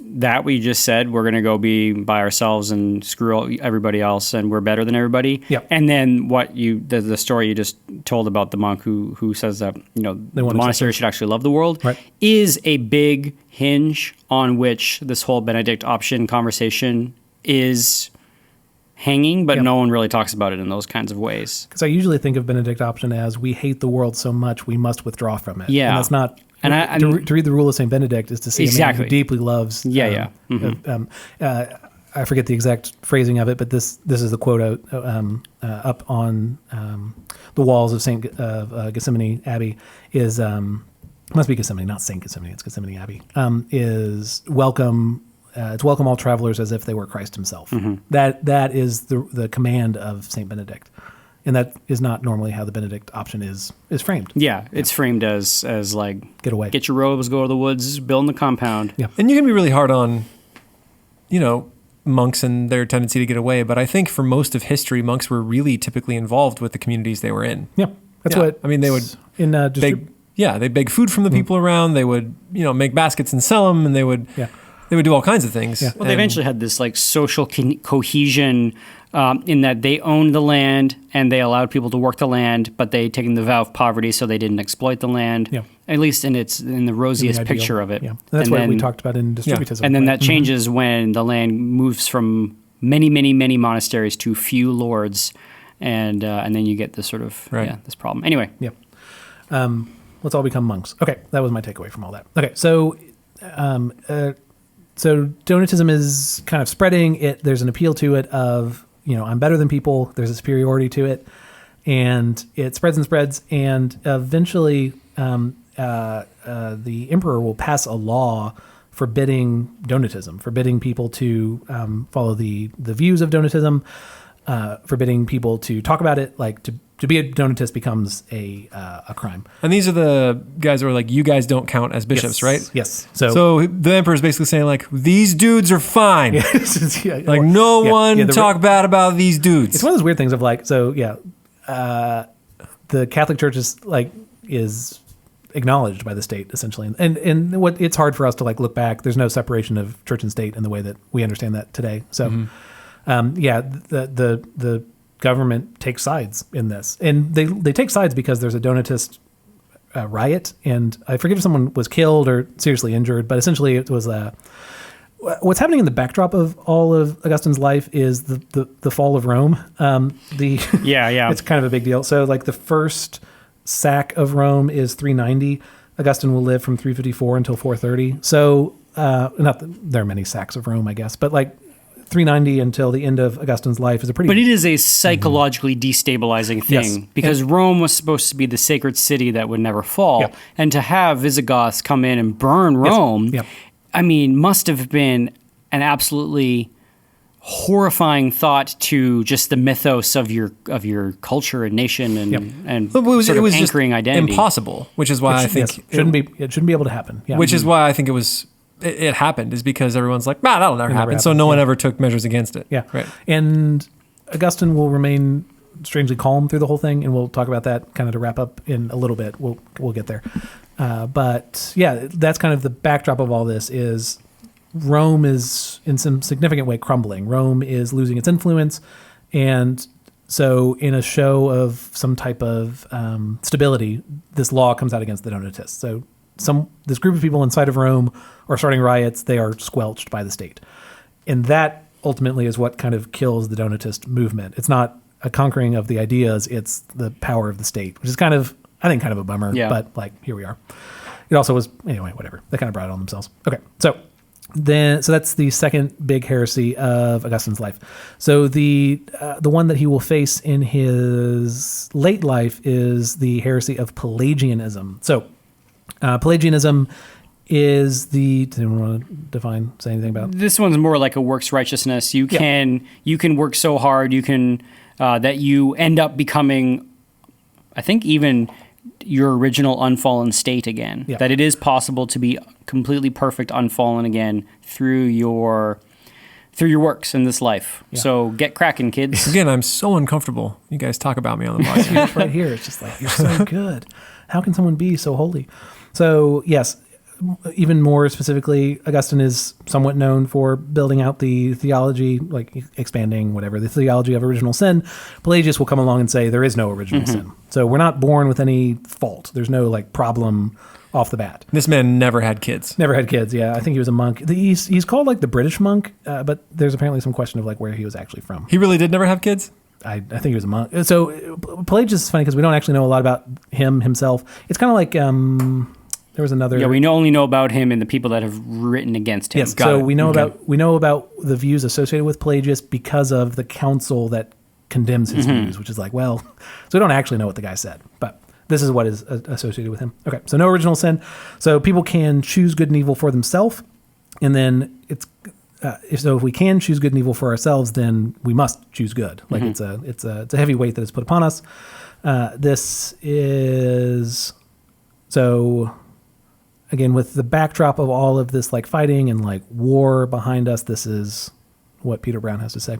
that we just said, we're going to go be by ourselves and screw everybody else, and we're better than everybody. Yep. And then what the story you just told about the monk who says that the monastery should actually love the world, right, is a big hinge on which this whole Benedict option conversation is hanging, but no one really talks about it in those kinds of ways. Because I usually think of Benedict option as we hate the world so much we must withdraw from it. Yeah. And that's not. And to read the Rule of St. Benedict is to see a man who deeply loves. I forget the exact phrasing of it, but this is the quote up on the walls of St. Gethsemane Abbey is must be Gethsemane, not St. Gethsemane. It's Gethsemane Abbey. Is welcome. It's welcome all travelers as if they were Christ Himself. That is the command of St. Benedict. And that is not normally how the Benedict option is framed. Yeah, it's framed as like, get away, get your robes, go to the woods, build in the compound. Yeah, and you can be really hard on, monks and their tendency to get away. But I think for most of history, monks were really typically involved with the communities they were in. Yeah, that's what I mean. They would they beg food from the people around. They would make baskets and sell them, and they would do all kinds of things. Yeah. Well, they eventually had this like social cohesion. In that they owned the land and they allowed people to work the land, but they taken the vow of poverty so they didn't exploit the land. Yeah. At least in the rosiest picture of it. Yeah. And that's what we talked about in distributism. Yeah. And then that changes when the land moves from many, many, many monasteries to few lords, and then you get this sort of this problem. Anyway. Yeah. Let's all become monks. Okay, that was my takeaway from all that. Okay, so Donatism is kind of spreading. There's an appeal to it of I'm better than people. There's a superiority to it, and it spreads and spreads. And eventually, the emperor will pass a law forbidding Donatism, forbidding people to follow the views of Donatism, forbidding people to talk about it. Like to be a Donatist becomes a crime. And these are the guys who are like, you guys don't count as bishops, right? Yes. So the emperor is basically saying like, these dudes are fine. Like no one talk bad about these dudes. It's one of those weird things of like, the Catholic Church is acknowledged by the state essentially, and what it's hard for us to like look back. There's no separation of church and state in the way that we understand that today. So, the government takes sides in this, and they take sides because there's a Donatist riot, and I forget if someone was killed or seriously injured, but essentially it was what's happening in the backdrop of all of Augustine's life is the fall of Rome. It's kind of a big deal. So like the first sack of Rome is 390. Augustine will live from 354 until 430. So not that there are many sacks of Rome, I guess, but like 390 until the end of Augustine's life is a pretty... But it is a psychologically destabilizing thing because Rome was supposed to be the sacred city that would never fall. Yep. And to have Visigoths come in and burn Rome, I mean, must have been an absolutely horrifying thought to just the mythos of your culture and nation and it was anchoring identity. Impossible, which is why I think it shouldn't be able to happen. Yeah. Which is why I think it happened, is because everyone's like, that'll never happen. So no one ever took measures against it. Yeah. Right. And Augustine will remain strangely calm through the whole thing, and we'll talk about that kind of to wrap up in a little bit. We'll get there. But yeah, that's kind of the backdrop of all this is Rome is in some significant way crumbling. Rome is losing its influence. And so in a show of some type of stability, this law comes out against the Donatists. So this group of people inside of Rome are starting riots. They are squelched by the state. And that ultimately is what kind of kills the Donatist movement. It's not a conquering of the ideas. It's the power of the state, which is kind of, I think, kind of a bummer. Yeah. But like, here we are. It also was, anyway, whatever. They kind of brought it on themselves. Okay. So that's the second big heresy of Augustine's life. So the one that he will face in his late life is the heresy of Pelagianism. So Pelagianism is did anyone want to say anything about it? This one's more like a works righteousness. You can work so hard, you can that you end up becoming, I think, even your original unfallen state again. Yeah. That it is possible to be completely perfect, unfallen again through your works in this life. Yeah. So get cracking, kids. Again, I'm so uncomfortable. You guys talk about me on the podcast. It's right here. It's just like, you're so good. How can someone be so holy? So yes, even more specifically, Augustine is somewhat known for building out the theology, like expanding the theology of original sin. Pelagius will come along and say there is no original sin. So we're not born with any fault. There's no like problem off the bat. This man never had kids. Never had kids, yeah. I think he was a monk. He's called like the British monk, but there's apparently some question of like where he was actually from. He really did never have kids? I think he was a monk. So Pelagius is funny because we don't actually know a lot about himself. It's kind of like... there was another. Yeah, we only know about him and the people that have written against him. Yes, so we know about the views associated with Pelagius because of the council that condemns his views, which is like, well, so we don't actually know what the guy said, but this is what is associated with him. Okay, so no original sin. So people can choose good and evil for themselves, and then if we can choose good and evil for ourselves, then we must choose good. Like it's a heavy weight that is put upon us. This is so. Again, with the backdrop of all of this like fighting and like war behind us, this is what Peter Brown has to say.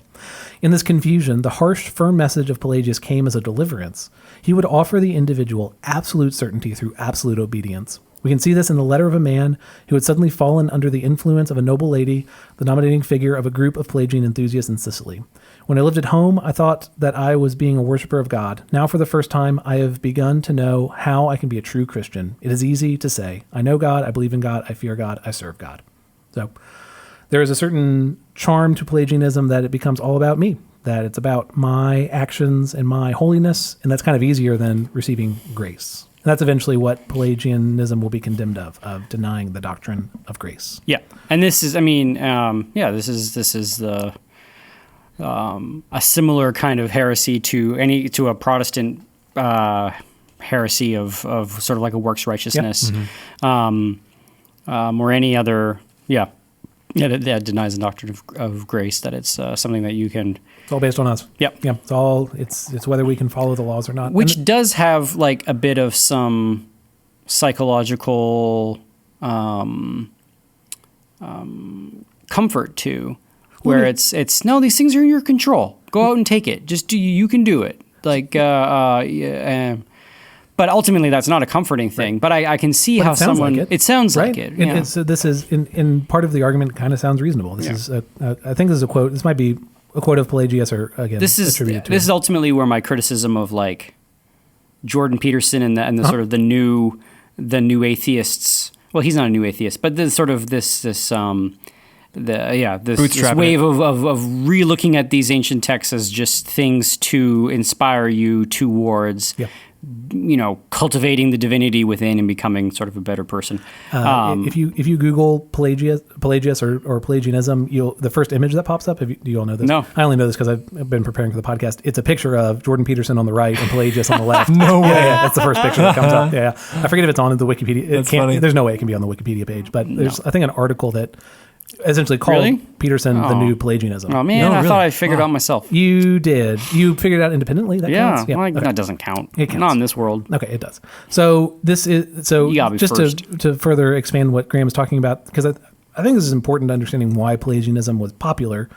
In this confusion, the harsh, firm message of Pelagius came as a deliverance. He would offer the individual absolute certainty through absolute obedience. We can see this in the letter of a man who had suddenly fallen under the influence of a noble lady, the dominating figure of a group of Pelagian enthusiasts in Sicily. When I lived at home, I thought that I was being a worshiper of God. Now, for the first time, I have begun to know how I can be a true Christian. It is easy to say, I know God, I believe in God, I fear God, I serve God. So there is a certain charm to Pelagianism that it becomes all about me, that it's about my actions and my holiness, and that's kind of easier than receiving grace. And that's eventually what Pelagianism will be condemned of denying the doctrine of grace. Yeah, and this is, this is the a similar kind of heresy to a Protestant heresy of sort of like a works righteousness, or any other, that denies the doctrine of grace. That it's something that you can. It's all based on us. Yep. Yeah. It's whether we can follow the laws or not. Which does have like a bit of some psychological comfort too, where it's no, these things are in your control. Go out and take it. Just you can do it. Like, but ultimately that's not a comforting thing. Right. But I can see how someone. Like it sounds right? like it. Yeah. So this is in part of the argument. Kind of sounds reasonable. This is I think this is a quote. This might be a quote of Pelagius, or again, attributed to this is ultimately where my criticism of like Jordan Peterson and the sort of the new atheists. Well, he's not a new atheist, but this sort of this wave of re-looking at these ancient texts as just things to inspire you towards. Yeah. Cultivating the divinity within and becoming sort of a better person. If you Google Pelagius or Pelagianism, the first image that pops up. Do you all know this? No, I only know this because I've been preparing for the podcast. It's a picture of Jordan Peterson on the right and Pelagius on the left. No way. Yeah, that's the first picture that comes up. Yeah, I forget if it's on the Wikipedia. That's funny. There's no way it can be on the Wikipedia page, but there's I think an article that essentially called Peterson the new Pelagianism. Oh man, I thought I figured it out myself. You did. You figured it out independently. That counts? Yeah, that doesn't count. It counts. Not in this world. Okay, it does. So this is just to further expand what Graham is talking about, because I think this is important to understanding why Pelagianism was popular,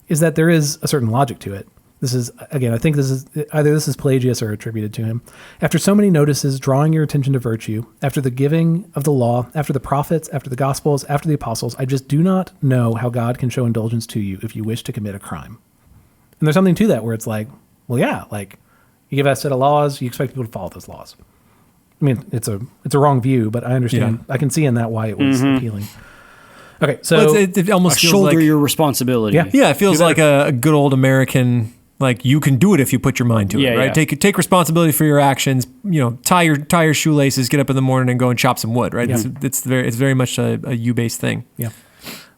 is that there is a certain logic to it. This is, again, I think this is Pelagius or attributed to him. After so many notices drawing your attention to virtue, after the giving of the law, after the prophets, after the gospels, after the apostles, I just do not know how God can show indulgence to you if you wish to commit a crime. And there's something to that where it's like, well, yeah, like you give us a set of laws, you expect people to follow those laws. I mean, it's a wrong view, but I understand. Yeah. I can see in that why it was appealing. Okay, so well, it almost feels shoulder like your responsibility. Yeah, it feels like a good old American. Like you can do it if you put your mind to it, right? Yeah. Take responsibility for your actions. Tie your shoelaces, get up in the morning, and go and chop some wood, right? Yeah. It's very much a you based thing. Yeah.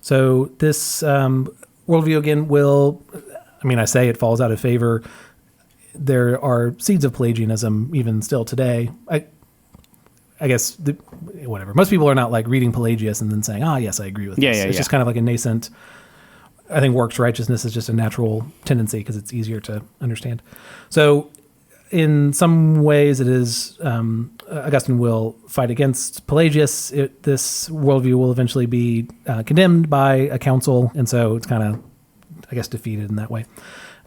So this worldview again will, I say it falls out of favor. There are seeds of Pelagianism even still today. I guess whatever. Most people are not like reading Pelagius and then saying, yes, I agree with this. It's just kind of like a nascent. I think works righteousness is just a natural tendency because it's easier to understand. So in some ways it is, Augustine will fight against Pelagius. This worldview will eventually be condemned by a council, and so it's kind of, I guess, defeated in that way.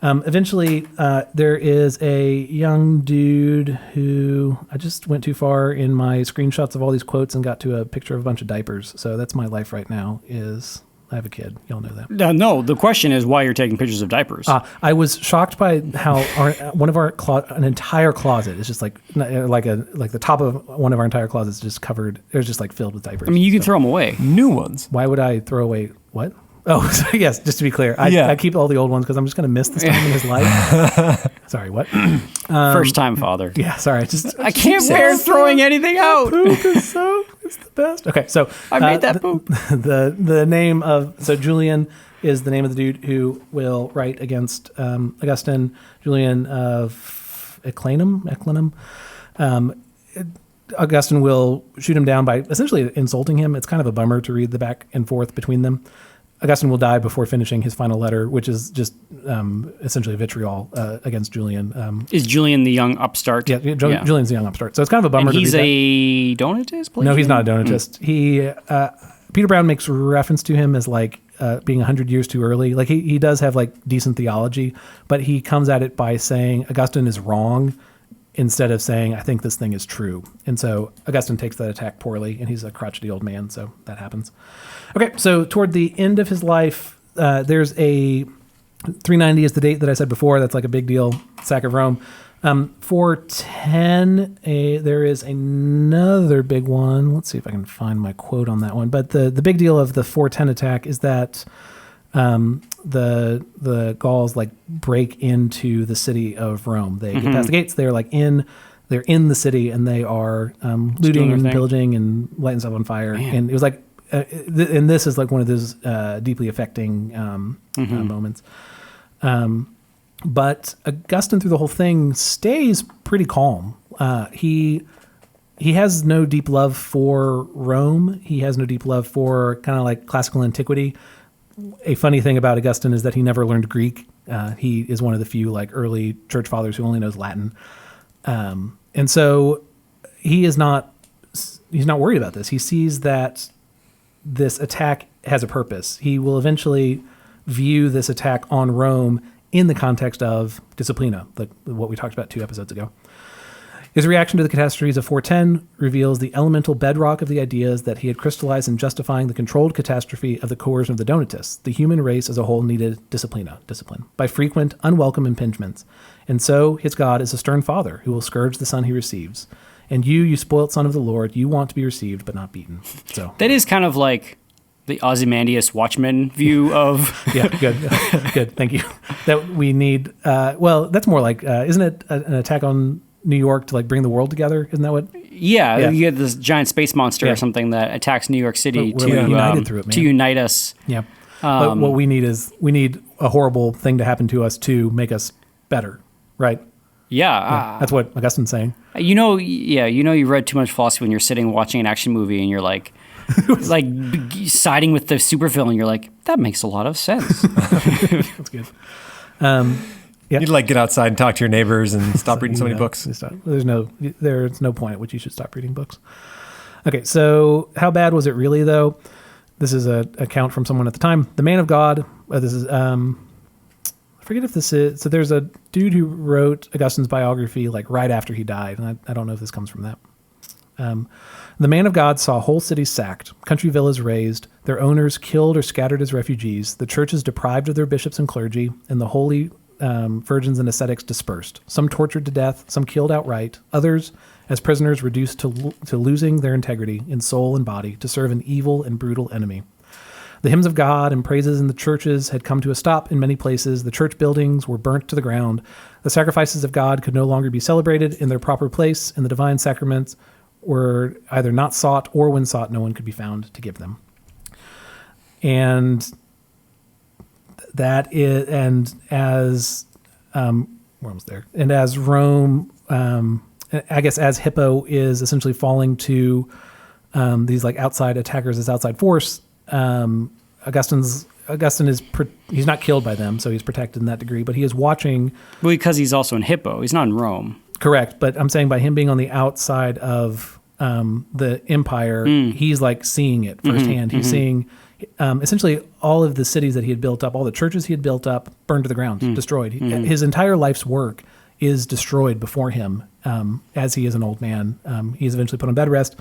Eventually, there is a young dude who, I just went too far in my screenshots of all these quotes and got to a picture of a bunch of diapers. So that's my life right now is... I have a kid. Y'all know that. No, the question is why you're taking pictures of diapers. I was shocked by how an entire closet is just like the top of one of our entire closets is just covered. It was just like filled with diapers. I mean, you can throw them away. New ones. Why would I throw away what? Oh, so yes. Just to be clear, I keep all the old ones because I'm just going to miss this time in his life. Sorry, what? First time father. Yeah, sorry. I can't bear throwing anything out. Poop is it's the best. Okay, so I made that poop. The name of Julian is the name of the dude who will write against Augustine. Julian of Eclanum. Augustine will shoot him down by essentially insulting him. It's kind of a bummer to read the back and forth between them. Augustine will die before finishing his final letter, which is just essentially vitriol against Julian. Is Julian the young upstart? Yeah, Julian's the young upstart. So it's kind of a bummer. And he's a Donatist? No, he's not a Donatist. Peter Brown makes reference to him as like being 100 years too early. Like he does have like decent theology, but he comes at it by saying Augustine is wrong instead of saying, I think this thing is true. And so Augustine takes that attack poorly, and he's a crotchety old man, so that happens. Okay, so toward the end of his life, there's a 390 is the date that I said before. That's like a big deal, sack of Rome. 410, there is another big one. Let's see if I can find my quote on that one. But the big deal of the 410 attack is that the Gauls like break into the city of Rome. They get past the gates. They're in the city, and they are looting and pillaging and lighting stuff on fire. Man. And it was like, and this is like one of those deeply affecting moments. But Augustine, through the whole thing, stays pretty calm. He has no deep love for Rome. He has no deep love for kind of like classical antiquity. A funny thing about Augustine is that he never learned Greek. He is one of the few like early church fathers who only knows Latin. And so he's not worried about this. He sees that this attack has a purpose. He will eventually view this attack on Rome in the context of Disciplina, what we talked about 2 episodes ago. His reaction to the catastrophes of 410 reveals the elemental bedrock of the ideas that he had crystallized in justifying the controlled catastrophe of the coercion of the Donatists. The human race as a whole needed discipline, by frequent, unwelcome impingements. And so his God is a stern father who will scourge the son he receives. And you spoilt son of the Lord, you want to be received but not beaten. So that is kind of like the Ozymandias Watchmen view of... Yeah, good, thank you. That we need... that's more like, isn't it an attack on New York to like bring the world together? Isn't that what? Yeah. You get this giant space monster or something that attacks New York City to unite us. Yeah. But what we need is a horrible thing to happen to us to make us better, right? Yeah. That's what Augustine's saying. You read too much philosophy when you're sitting watching an action movie and you're like siding with the supervillain. You're like, that makes a lot of sense. That's good. You'd like get outside and talk to your neighbors and stop reading so many books. There's no point at which you should stop reading books. Okay, so how bad was it really, though? This is a account from someone at the time. The man of God, this is, I forget if this is, so there's a dude who wrote Augustine's biography like right after he died, and I don't know if this comes from that. The man of God saw whole cities sacked, country villas razed, their owners killed or scattered as refugees, the churches deprived of their bishops and clergy, and the holy virgins and ascetics dispersed. Some tortured to death, some killed outright, others as prisoners reduced to losing their integrity in soul and body to serve an evil and brutal enemy. The hymns of God and praises in the churches had come to a stop in many places. The church buildings were burnt to the ground. The sacrifices of God could no longer be celebrated in their proper place, and the divine sacraments were either not sought, or when sought, no one could be found to give them. And that is, and as where was there? And as Rome, I guess, as Hippo is essentially falling to these like outside attackers as outside force, Augustine is he's not killed by them, so he's protected in that degree. But he is watching. Well, because he's also in Hippo. He's not in Rome. Correct, but I'm saying by him being on the outside of the empire, he's like seeing it firsthand. He's seeing essentially all of the cities that he had built up, all the churches he had built up, burned to the ground, destroyed. His entire life's work is destroyed before him as he is an old man. He is eventually put on bed rest,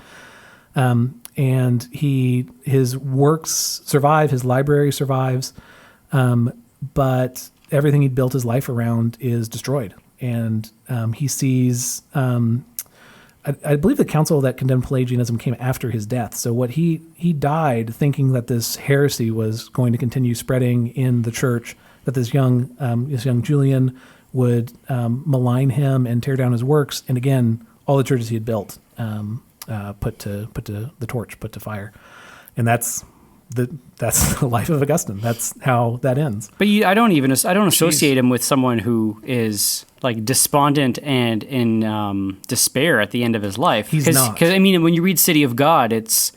and his works survive, his library survives, but everything he'd built his life around is destroyed. And he sees, I believe the council that condemned Pelagianism came after his death. So what he died thinking that this heresy was going to continue spreading in the church, that this young Julian would malign him and tear down his works. And again, all the churches he had built put to the torch, put to fire. And that's the life of Augustine. That's how that ends. But I don't associate him with someone who is like despondent and in despair at the end of his life. He's not. Because I mean, when you read City of God, it's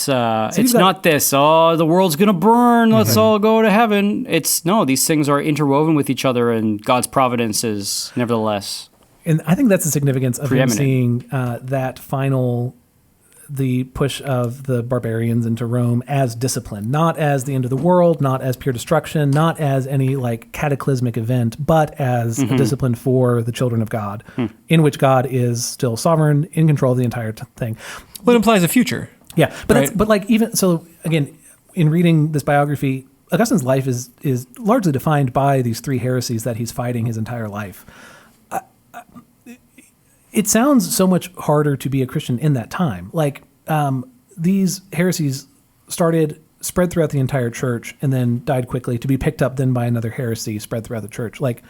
not this. Oh, the world's gonna burn. Let's all go to heaven. It's no. These things are interwoven with each other, and God's providence is nevertheless. And I think that's the significance of him seeing that the push of the barbarians into Rome as discipline, not as the end of the world, not as pure destruction, not as any like cataclysmic event, but as a discipline for the children of God, in which God is still sovereign, in control of the entire thing. Well, it implies a future. Yeah, but but like even so, again, in reading this biography, Augustine's life is largely defined by these three heresies that he's fighting his entire life. It sounds so much harder to be a Christian in that time. Like these heresies spread throughout the entire church and then died quickly to be picked up then by another heresy spread throughout the church. Like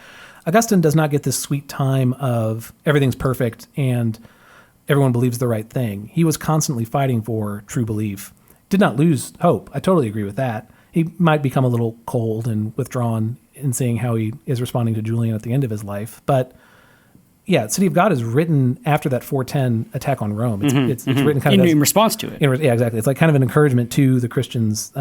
Augustine does not get this sweet time of everything's perfect and everyone believes the right thing. He was constantly fighting for true belief. Did not lose hope. I totally agree with that. He might become a little cold and withdrawn in seeing how he is responding to Julian at the end of his life. But yeah, City of God is written after that 410 attack on Rome. It's written kind of in response to it. Yeah, exactly. It's like kind of an encouragement to the Christians,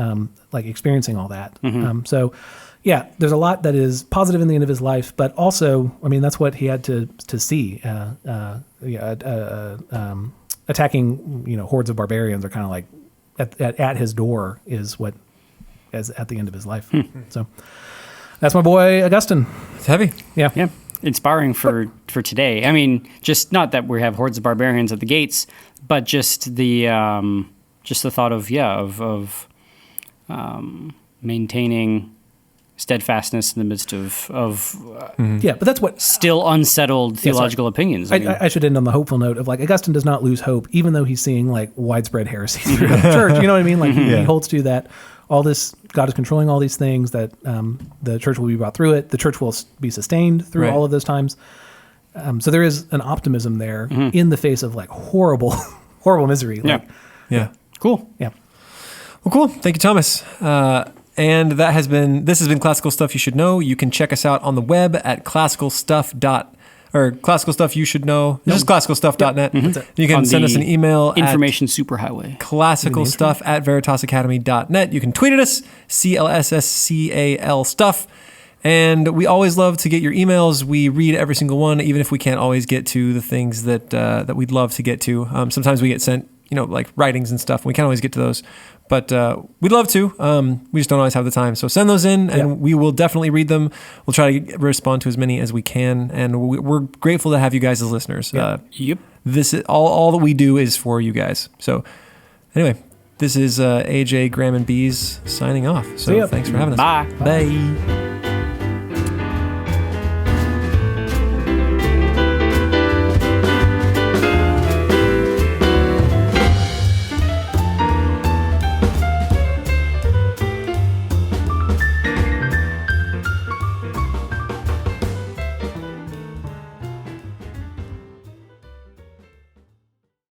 like experiencing all that. So, yeah, there's a lot that is positive in the end of his life, but also, I mean, that's what he had to see. Attacking, hordes of barbarians are kind of like at his door is what is at the end of his life. So, that's my boy Augustine. It's heavy. Yeah. Inspiring for today. I mean, just not that we have hordes of barbarians at the gates, but just the thought of maintaining steadfastness in the midst of but that's what still unsettled theological opinions. I should end on the hopeful note of like Augustine does not lose hope, even though he's seeing like widespread heresy throughout the church. You know what I mean? Like he holds to that. All this, God is controlling all these things, that the church will be brought through it. The church will be sustained through all of those times. So there is an optimism there in the face of like horrible misery. Like, Cool. Yeah. Well, cool. Thank you, Thomas. And this has been Classical Stuff You Should Know. You can check us out on the web at classical stuff you should know. Just classicalstuff.net. You can send us an email Information Superhighway. classicalstuff@veritasacademy.net. You can tweet at us, CLSSCAL stuff. And we always love to get your emails. We read every single one, even if we can't always get to the things that we'd love to get to. Sometimes we get sent like writings and stuff. We can't always get to those, but we'd love to. We just don't always have the time. So send those in, and we will definitely read them. We'll try to respond to as many as we can, and we're grateful to have you guys as listeners. Yep. This is all that we do is for you guys. So anyway, this is AJ, Graham, and Bees signing off. So thanks for having us. Bye. Bye.